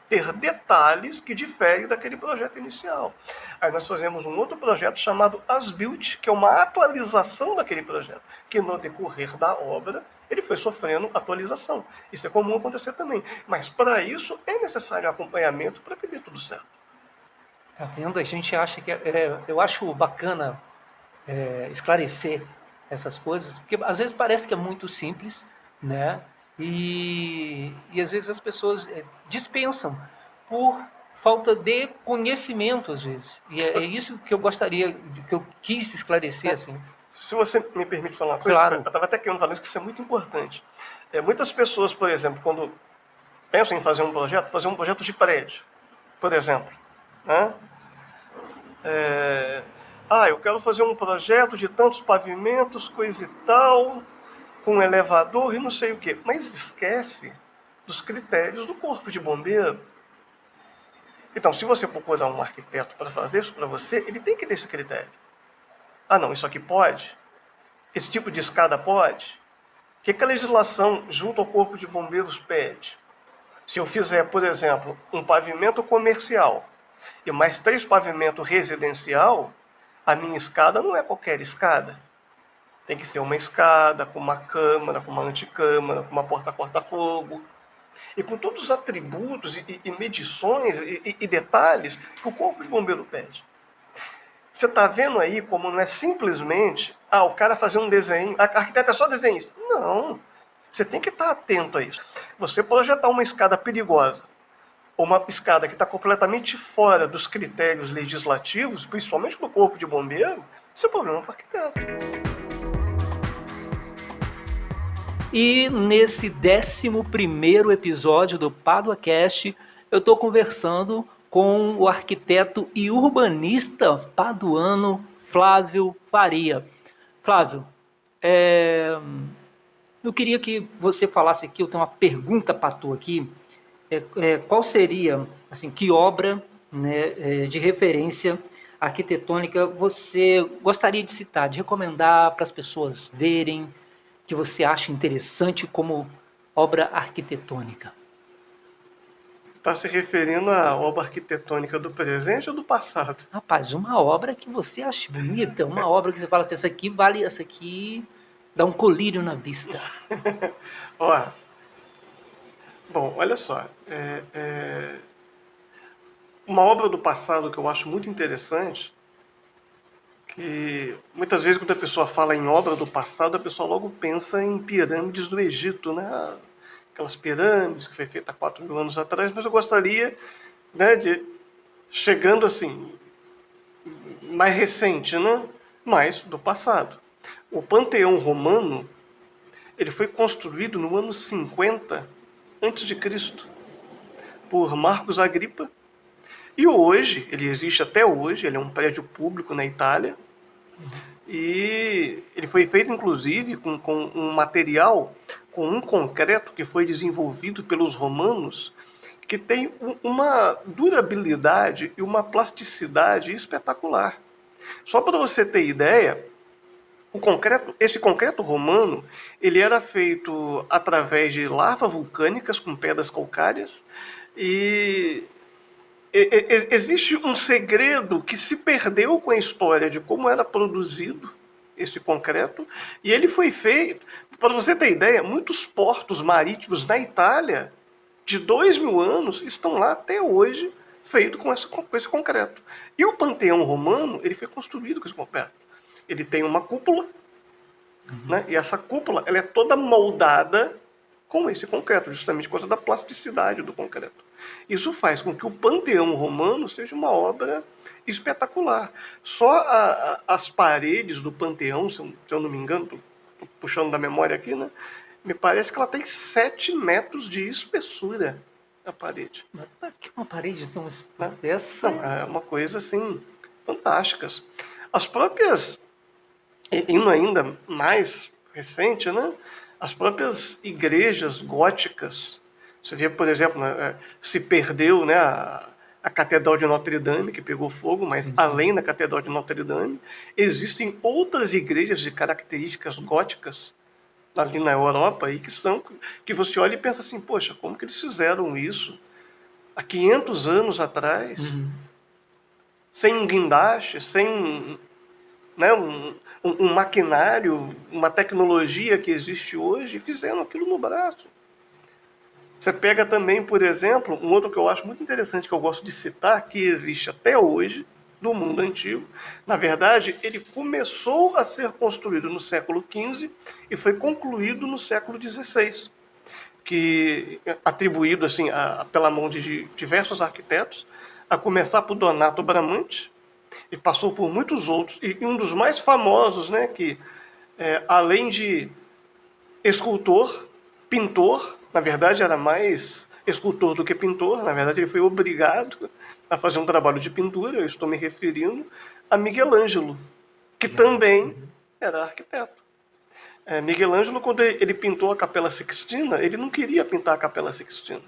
Speaker 2: ter detalhes que diferem daquele projeto inicial. Aí nós fazemos um outro projeto chamado As-Built, que é uma atualização daquele projeto, que no decorrer da obra ele foi sofrendo atualização. Isso é comum acontecer também. Mas para isso é necessário acompanhamento para que dê tudo certo.
Speaker 1: Tá vendo? A gente acha que eu acho bacana esclarecer essas coisas, porque às vezes parece que é muito simples, né? E às vezes as pessoas dispensam por falta de conhecimento, às vezes. E é isso que eu gostaria, que eu quis esclarecer, assim.
Speaker 2: Se você me permite falar uma coisa,
Speaker 1: Claro.
Speaker 2: eu estava até querendo falar isso, que isso é muito importante. Muitas pessoas, por exemplo, quando pensam em fazer um projeto de prédio, por exemplo, né? Eu quero fazer um projeto de tantos pavimentos, coisa e tal, com elevador e não sei o quê. Mas esquece dos critérios do corpo de bombeiro. Então, se você procurar um arquiteto para fazer isso para você, ele tem que ter esse critério. Ah, não, isso aqui pode? Esse tipo de escada pode? O que a legislação junto ao corpo de bombeiros pede? Se eu fizer, por exemplo, um pavimento comercial e mais 3 pavimentos residencial, a minha escada não é qualquer escada. Tem que ser uma escada com uma câmara, com uma anticâmara, com uma porta corta-fogo. E com todos os atributos e medições e detalhes que o corpo de bombeiro pede. Você está vendo aí como não é simplesmente o cara fazer um desenho, a arquiteta é só desenhista. Não, você tem que estar atento a isso. Você projetar uma escada perigosa, ou uma escada que está completamente fora dos critérios legislativos, principalmente do corpo de bombeiro, isso é problema para o arquiteto.
Speaker 1: E nesse 11º episódio do PaduaCast, eu estou conversando com o arquiteto e urbanista paduano Flávio Faria. Flávio, eu queria que você falasse aqui, eu tenho uma pergunta para tu aqui, qual seria, assim, que obra, né, de referência arquitetônica você gostaria de citar, de recomendar para as pessoas verem, que você acha interessante como obra arquitetônica?
Speaker 2: Está se referindo à obra arquitetônica do presente ou do passado?
Speaker 1: Rapaz, uma obra que você acha bonita, uma obra que você fala assim, essa aqui vale, essa aqui dá um colírio na vista.
Speaker 2: Bom, olha só. Uma obra do passado que eu acho muito interessante, que muitas vezes quando a pessoa fala em obra do passado, a pessoa logo pensa em pirâmides do Egito, né? Aquelas pirâmides que foi feita há 4.000 anos atrás, mas eu gostaria, né, de, chegando assim, mais recente, né? Mas do passado. O Panteão Romano, ele foi construído no ano 50 a.C. por Marcos Agripa, e hoje, ele existe até hoje, ele é um prédio público na Itália, e ele foi feito inclusive com um material, com um concreto que foi desenvolvido pelos romanos, que tem uma durabilidade e uma plasticidade espetacular. Só para você ter ideia, esse concreto romano, ele era feito através de lavas vulcânicas com pedras calcárias, e existe um segredo que se perdeu com a história de como era produzido esse concreto, e ele foi feito, para você ter ideia, muitos portos marítimos na Itália de 2.000 anos estão lá até hoje, feito com esse concreto. E o Panteão Romano, ele foi construído com esse concreto. Ele tem uma cúpula, né? E essa cúpula ela é toda moldada com esse concreto, justamente por causa da plasticidade do concreto. Isso faz com que o Panteão Romano seja uma obra espetacular. Só as paredes do Panteão, se eu não me engano, estou puxando da memória aqui, né? Me parece que ela tem 7 metros de espessura, a parede.
Speaker 1: Mas para que uma parede tão
Speaker 2: essa? Não, é uma coisa assim, fantástica. As próprias, indo ainda mais recente, né? As próprias igrejas góticas, você vê, por exemplo, se perdeu, né, a Catedral de Notre Dame, que pegou fogo, mas além da Catedral de Notre Dame, existem outras igrejas de características góticas, ali na Europa e que você olha e pensa assim, poxa, como que eles fizeram isso há 500 anos atrás, sem um guindaste, sem, né, um maquinário, uma tecnologia que existe hoje, e fizeram aquilo no braço. Você pega também, por exemplo, um outro que eu acho muito interessante, que eu gosto de citar, que existe até hoje, no mundo antigo. Na verdade, ele começou a ser construído no século XV e foi concluído no século XVI, que atribuído assim pela mão de diversos arquitetos, a começar por Donato Bramante, e passou por muitos outros, e um dos mais famosos, né, que além de escultor, pintor, na verdade era mais escultor do que pintor, na verdade ele foi obrigado a fazer um trabalho de pintura, eu estou me referindo a Miguel Ângelo, que também era arquiteto. Miguel Ângelo, quando ele pintou a Capela Sixtina, ele não queria pintar a Capela Sixtina.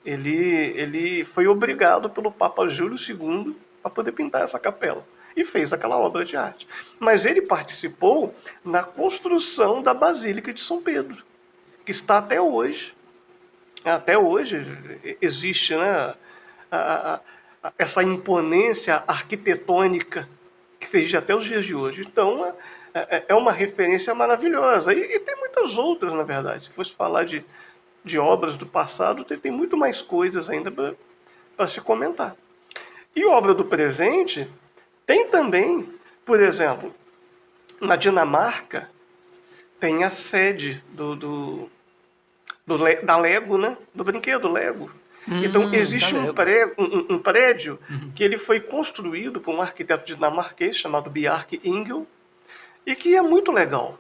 Speaker 2: Ele foi obrigado pelo Papa Júlio II a poder pintar essa capela. E fez aquela obra de arte. Mas ele participou na construção da Basílica de São Pedro, que está até hoje. Até hoje existe, né, essa imponência arquitetônica que existe até os dias de hoje. Então, é uma referência maravilhosa. E tem muitas outras, na verdade. Se fosse falar de obras do passado, tem muito mais coisas ainda para se comentar. E obra do presente tem também, por exemplo, na Dinamarca, tem a sede da Lego, né? Do brinquedo Lego. Então, existe um prédio que ele foi construído por um arquiteto dinamarquês chamado Bjarke Ingel, e que é muito legal.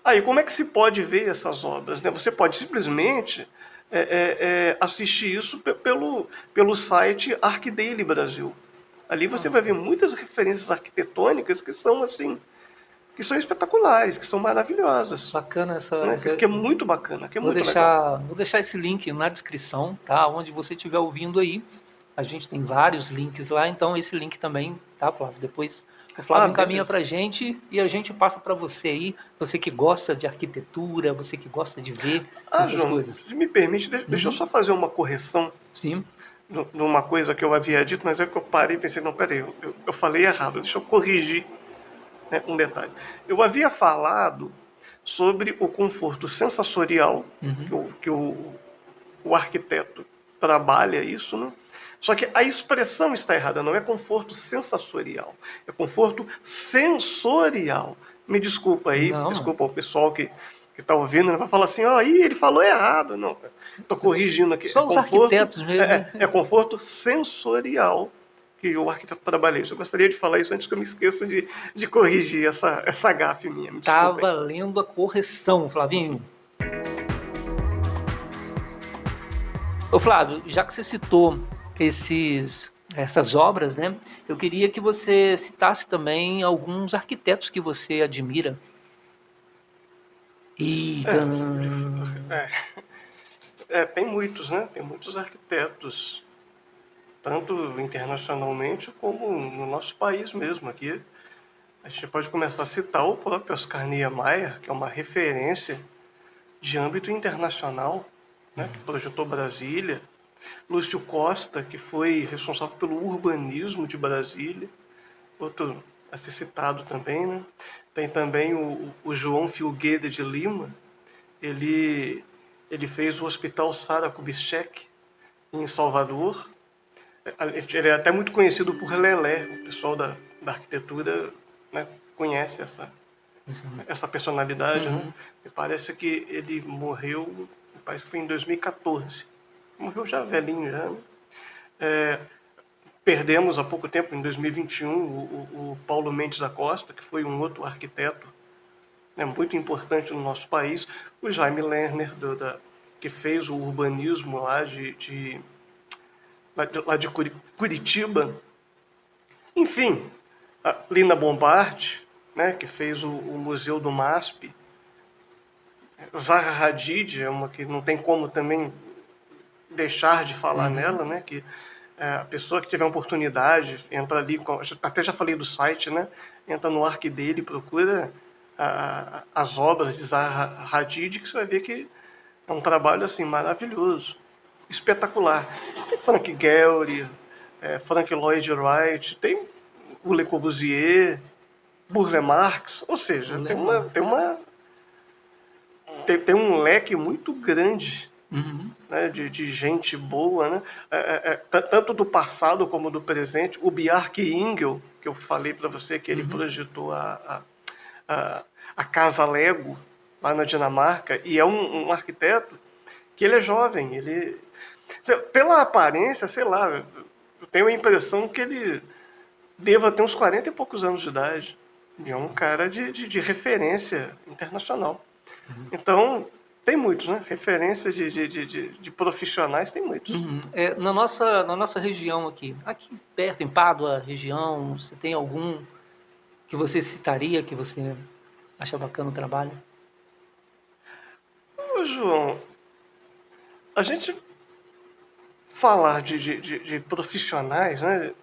Speaker 2: Aí, como é que se pode ver essas obras, né? Você pode simplesmente assistir isso pelo site ArcDaily Brasil. Ali você vai ver muitas referências arquitetônicas que são assim, que são espetaculares, que são maravilhosas.
Speaker 1: Bacana essa.
Speaker 2: Né? Que é muito bacana, que é muito
Speaker 1: legal. Vou deixar esse link na descrição, tá? Onde você estiver ouvindo aí. A gente tem vários links lá, então esse link também, tá, Flávio? Depois o Flávio encaminha pra gente e a gente passa para você aí, você que gosta de arquitetura, você que gosta de ver essas
Speaker 2: João,
Speaker 1: coisas.
Speaker 2: Se me permite, deixa eu só fazer uma correção.
Speaker 1: Sim.
Speaker 2: Numa coisa que eu havia dito, mas é que eu parei e pensei, não, peraí, eu falei errado, deixa eu corrigir, né, um detalhe. Eu havia falado sobre o conforto sensorial, que o arquiteto trabalha isso, né? Só que a expressão está errada, não é conforto sensorial, é conforto sensorial. Me desculpa aí, desculpa o pessoal que está ouvindo, vai falar assim, ele falou errado. Não, estou corrigindo aqui.
Speaker 1: Só os arquitetos mesmo.
Speaker 2: É conforto sensorial que o arquiteto trabalha isso. Eu gostaria de falar isso antes que eu me esqueça de corrigir essa gafe minha.
Speaker 1: Tá valendo a correção, Flavinho. Ô Flávio, já que você citou essas obras, né? Eu queria que você citasse também alguns arquitetos que você admira.
Speaker 2: Tem muitos, né? Tem muitos arquitetos, tanto internacionalmente como no nosso país mesmo. Aqui a gente pode começar a citar o próprio Oscar Niemeyer, que é uma referência de âmbito internacional, né? Que projetou Brasília. Lúcio Costa, que foi responsável pelo urbanismo de Brasília, outro a ser citado também, né? Tem também o João Filgueira de Lima, ele fez o Hospital Sara Kubitschek em Salvador. Ele é até muito conhecido por Lelé, o pessoal da arquitetura, né, conhece essa personalidade, né? Me parece que ele morreu, parece que foi em 2014. Morreu já velhinho, já, né? Perdemos há pouco tempo, em 2021, o Paulo Mendes da Costa, que foi um outro arquiteto, né, muito importante no nosso país. O Jaime Lerner, que fez o urbanismo lá de Curitiba. Enfim, a Lina Bombardi, né, que fez o Museu do MASP. Zaha Hadid é uma que não tem como também deixar de falar nela, né? Que a pessoa que tiver oportunidade, entra ali, até já falei do site, né? Entra no ArcDaily, procura as obras de Zaha Hadid, que você vai ver que é um trabalho assim maravilhoso, espetacular. Tem Frank Gehry, Frank Lloyd Wright, tem o Le Corbusier, Burle Marx, ou seja, tem um leque muito grande, né, de gente boa, né? Tanto do passado como do presente. O Bjarke Ingel, que eu falei para você que ele projetou a Casa Lego lá na Dinamarca, e é um arquiteto que ele é jovem, pela aparência, sei lá, eu tenho a impressão que ele deva ter uns 40 e poucos anos de idade. E é um cara de referência internacional. Então, tem muitos, né? Referências de profissionais, tem muitos.
Speaker 1: Na nossa região aqui perto, em Pádua, região, você tem algum que você citaria, que você acha bacana o trabalho?
Speaker 2: Ô, João, a gente falar de profissionais, né?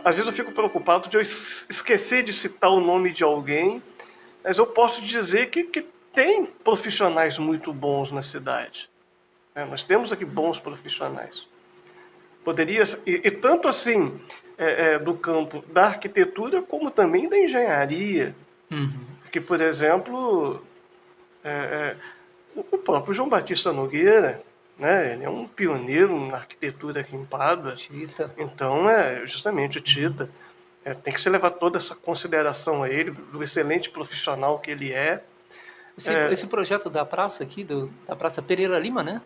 Speaker 2: Às vezes eu fico preocupado de eu esquecer de citar o nome de alguém, mas eu posso dizer que tem profissionais muito bons na cidade. Nós temos aqui bons profissionais. Poderia, e tanto assim do campo da arquitetura como também da engenharia. Que, por exemplo, o próprio João Batista Nogueira, né, ele é um pioneiro na arquitetura aqui em Pádua.
Speaker 1: Tita.
Speaker 2: Então, justamente o Tita. Tem que se levar toda essa consideração a ele, do excelente profissional que ele é.
Speaker 1: Esse projeto da praça aqui, da Praça Pereira Lima, né?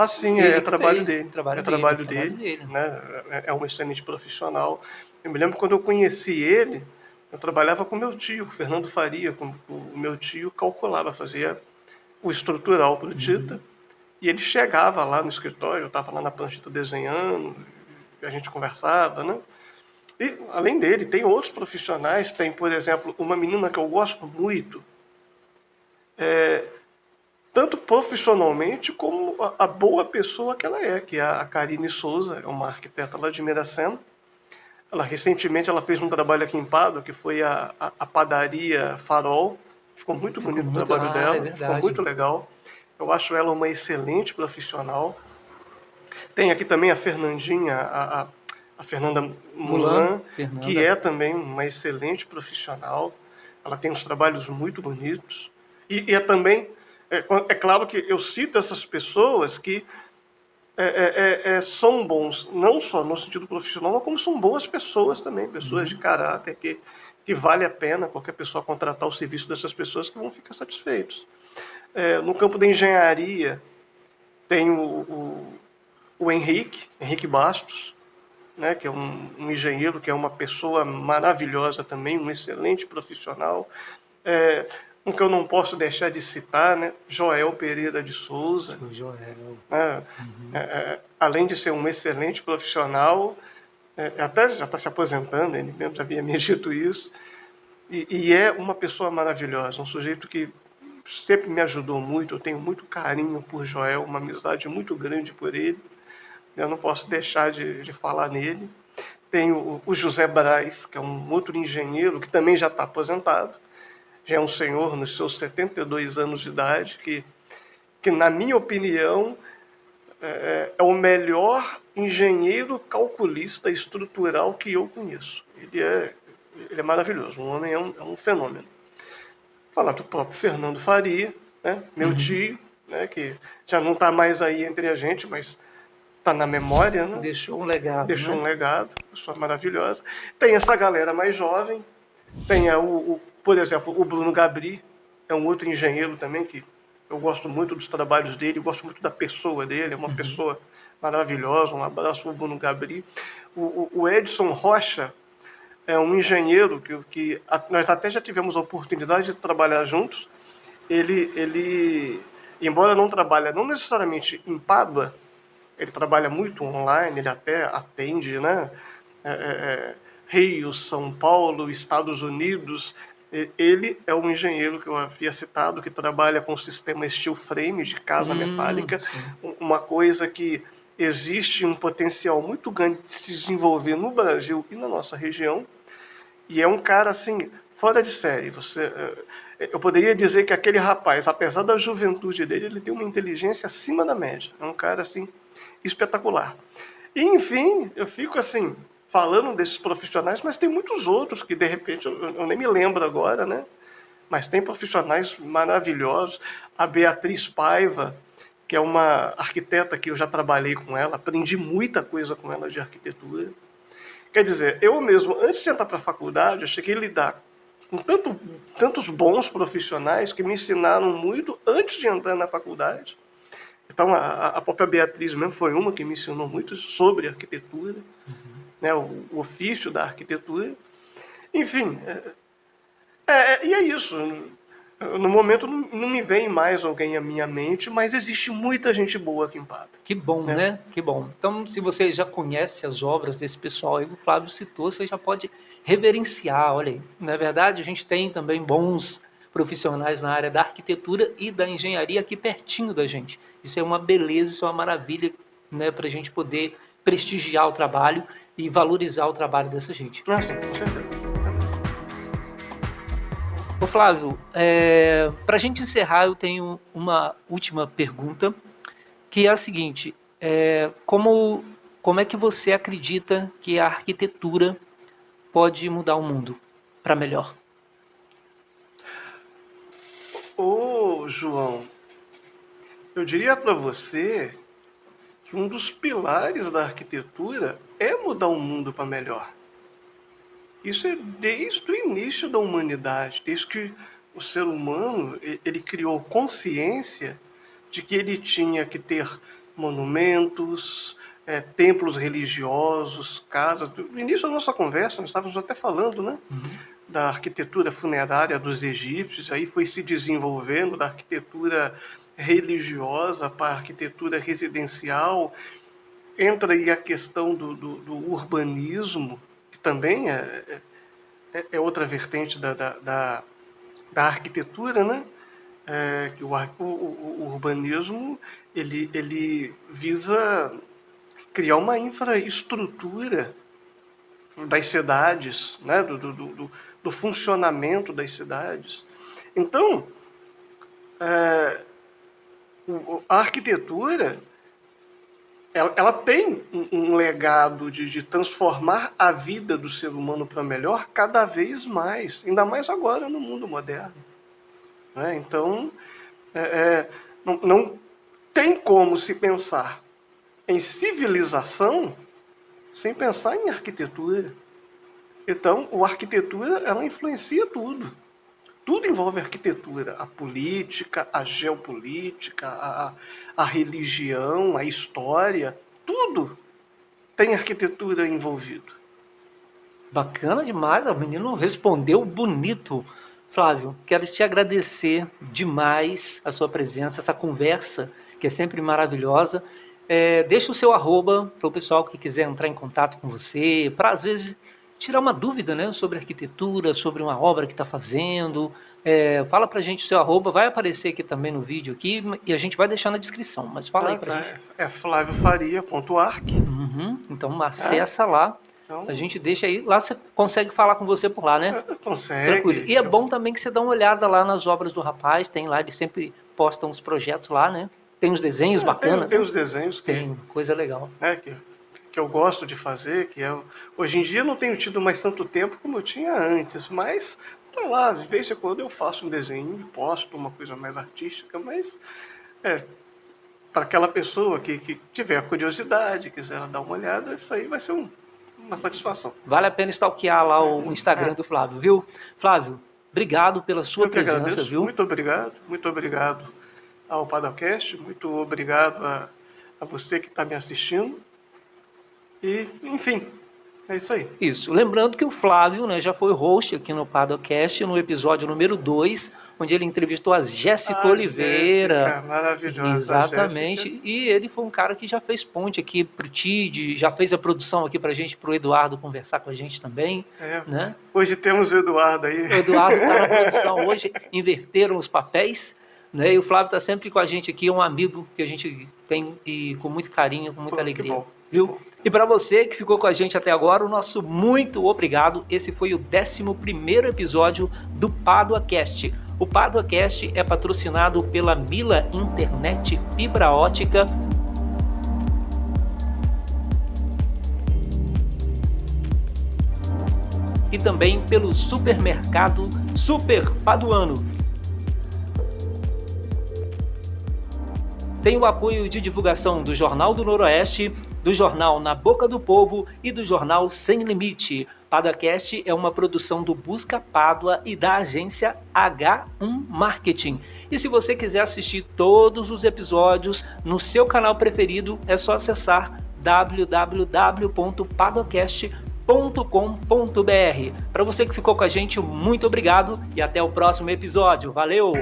Speaker 2: Sim,
Speaker 1: Ele
Speaker 2: é
Speaker 1: que
Speaker 2: trabalho
Speaker 1: fez,
Speaker 2: dele.
Speaker 1: trabalho
Speaker 2: É trabalho
Speaker 1: dele.
Speaker 2: dele, né? É um excelente profissional. Eu me lembro quando eu conheci ele, eu trabalhava com meu tio, Fernando Faria. O meu tio calculava, fazia o estrutural para o Tita. E ele chegava lá no escritório, eu estava lá na prancheta desenhando, a gente conversava, né? E, além dele, tem outros profissionais. Tem, por exemplo, uma menina que eu gosto muito, tanto profissionalmente como a boa pessoa que ela é, que é a Karine Souza, é uma arquiteta lá de Miracema. Recentemente ela fez um trabalho aqui em Pádua, que foi a padaria Farol. Ficou muito bonito o trabalho dela, ficou muito legal. Eu acho ela uma excelente profissional. Tem aqui também a Fernandinha, a Fernanda Mulan, que é também uma excelente profissional. Ela tem uns trabalhos muito bonitos. E também, é claro que eu cito essas pessoas que são bons, não só no sentido profissional, mas como são boas pessoas também, pessoas de caráter, que vale a pena qualquer pessoa contratar o serviço dessas pessoas, que vão ficar satisfeitos. No campo da engenharia, tem o Henrique Bastos, né, que é um engenheiro, que é uma pessoa maravilhosa também, um excelente profissional. Um que eu não posso deixar de citar, né, Joel Pereira de Souza.
Speaker 1: O Joel.
Speaker 2: Além de ser um excelente profissional, até já está se aposentando, ele mesmo já havia me dito isso, e é uma pessoa maravilhosa, um sujeito que sempre me ajudou muito. Eu tenho muito carinho por Joel, uma amizade muito grande por ele. Eu não posso deixar de falar nele. Tem o José Braz, que é um outro engenheiro que também já está aposentado. Já é um senhor nos seus 72 anos de idade, que na minha opinião, é o melhor engenheiro calculista estrutural que eu conheço. Ele é maravilhoso, um homem é um fenômeno. Falar do próprio Fernando Faria, né, meu tio, né, que já não está mais aí entre a gente, mas está na memória, né?
Speaker 1: Deixou um legado.
Speaker 2: Deixou um legado, pessoa maravilhosa. Tem essa galera mais jovem, tem por exemplo, o Bruno Gabri, é um outro engenheiro também, que eu gosto muito dos trabalhos dele, gosto muito da pessoa dele, é uma pessoa maravilhosa. Um abraço para o Bruno Gabri. O Edson Rocha é um engenheiro que nós até já tivemos a oportunidade de trabalhar juntos. Ele embora não trabalhe não necessariamente em Pádua, ele trabalha muito online, ele até atende, né? Rio, São Paulo, Estados Unidos. Ele é um engenheiro que eu havia citado, que trabalha com o sistema steel frame de casa metálica, uma coisa que existe um potencial muito grande de se desenvolver no Brasil e na nossa região. E é um cara assim fora de série. eu poderia dizer que aquele rapaz, apesar da juventude dele, ele tem uma inteligência acima da média. É um cara, assim, espetacular. E, enfim, eu fico, assim, falando desses profissionais, mas tem muitos outros que, de repente, eu nem me lembro agora, né? Mas tem profissionais maravilhosos. A Beatriz Paiva, que é uma arquiteta que eu já trabalhei com ela, aprendi muita coisa com ela de arquitetura. Quer dizer, eu mesmo, antes de entrar para a faculdade, eu cheguei a lidar com tantos bons profissionais que me ensinaram muito antes de entrar na faculdade. Então, a própria Beatriz mesmo foi uma que me ensinou muito sobre arquitetura, né, o ofício da arquitetura. Enfim, e é isso. No momento não me vem mais alguém à minha mente, mas existe muita gente boa aqui em Pado.
Speaker 1: Que bom, né? Que bom. Então, se você já conhece as obras desse pessoal aí, o Flávio citou, você já pode reverenciar. Olha aí, na verdade, a gente tem também bons profissionais na área da arquitetura e da engenharia aqui pertinho da gente. Isso é uma beleza, isso é uma maravilha, né, para a gente poder prestigiar o trabalho e valorizar o trabalho dessa gente.
Speaker 2: Ah, sim, com certeza.
Speaker 1: Ô Flávio, para a gente encerrar, eu tenho uma última pergunta, que é a seguinte: como é que você acredita que a arquitetura pode mudar o mundo para melhor?
Speaker 2: Ô, João, eu diria para você que um dos pilares da arquitetura é mudar o mundo para melhor. Isso é desde o início da humanidade, desde que o ser humano ele criou consciência de que ele tinha que ter monumentos, templos religiosos, casas. No início da nossa conversa, nós estávamos até falando, né, da arquitetura funerária dos egípcios, aí foi se desenvolvendo da arquitetura religiosa para a arquitetura residencial. Entra aí a questão do urbanismo, também é outra vertente da arquitetura, né? Que o urbanismo ele visa criar uma infraestrutura das cidades, né? do funcionamento das cidades. Então, a arquitetura ela tem um legado de transformar a vida do ser humano para melhor cada vez mais, ainda mais agora no mundo moderno. Né? Então, não tem como se pensar em civilização sem pensar em arquitetura. Então, a arquitetura ela influencia tudo. Tudo envolve arquitetura, a política, a geopolítica, a religião, a história, tudo tem arquitetura envolvido.
Speaker 1: Bacana demais, o menino respondeu bonito. Flávio, quero te agradecer demais a sua presença, essa conversa que é sempre maravilhosa. Deixa o seu arroba para o pessoal que quiser entrar em contato com você, para às vezes tirar uma dúvida, né, sobre arquitetura, sobre uma obra que está fazendo. Fala pra gente o seu arroba, vai aparecer aqui também no vídeo aqui, e a gente vai deixar na descrição, mas fala aí pra gente.
Speaker 2: É flaviofaria.arc.
Speaker 1: Então acessa lá,
Speaker 2: Então,
Speaker 1: a gente deixa aí, lá você consegue falar com você por lá, né?
Speaker 2: Consegue.
Speaker 1: Tranquilo. E é bom também que você dá uma olhada lá nas obras do rapaz, tem lá, ele sempre posta uns projetos lá, né? Tem uns desenhos bacanas.
Speaker 2: Tem os desenhos que...
Speaker 1: Tem coisa legal.
Speaker 2: Que eu gosto de fazer, hoje em dia eu não tenho tido mais tanto tempo como eu tinha antes, mas tá lá, de vez em quando eu faço um desenho, posto uma coisa mais artística, mas para aquela pessoa que tiver curiosidade, quiser dar uma olhada, isso aí vai ser uma satisfação.
Speaker 1: Vale a pena stalkear lá o Instagram do Flávio, viu? Flávio, obrigado pela sua presença,
Speaker 2: agradeço.
Speaker 1: Viu?
Speaker 2: Muito obrigado ao Padocast, muito obrigado a você que está me assistindo. E, enfim, é isso aí.
Speaker 1: Isso. Lembrando que o Flávio, né, já foi host aqui no Padocast, no episódio número 2, onde ele entrevistou a Jéssica Oliveira.
Speaker 2: Jéssica, maravilhosa.
Speaker 1: Exatamente.
Speaker 2: Jéssica.
Speaker 1: E ele foi um cara que já fez ponte aqui pro TID, já fez a produção aqui pra gente, pro Eduardo conversar com a gente também. Né?
Speaker 2: Hoje temos o Eduardo aí.
Speaker 1: O Eduardo está na produção hoje, inverteram os papéis. Né? E o Flávio está sempre com a gente aqui, é um amigo que a gente tem e com muito carinho, com muita alegria. Viu? E para você que ficou com a gente até agora, o nosso muito obrigado. Esse foi o 11º episódio do PaduaCast, O PaduaCast é patrocinado pela Mila Internet Fibra Ótica e também pelo supermercado Super Paduano. Tem o apoio de divulgação do Jornal do Noroeste, do Jornal Na Boca do Povo e do Jornal Sem Limite. PaduaCast é uma produção do Busca Pádua e da agência H1 Marketing. E se você quiser assistir todos os episódios no seu canal preferido, é só acessar www.paduacast.com.br. Para você que ficou com a gente, muito obrigado e até o próximo episódio. Valeu!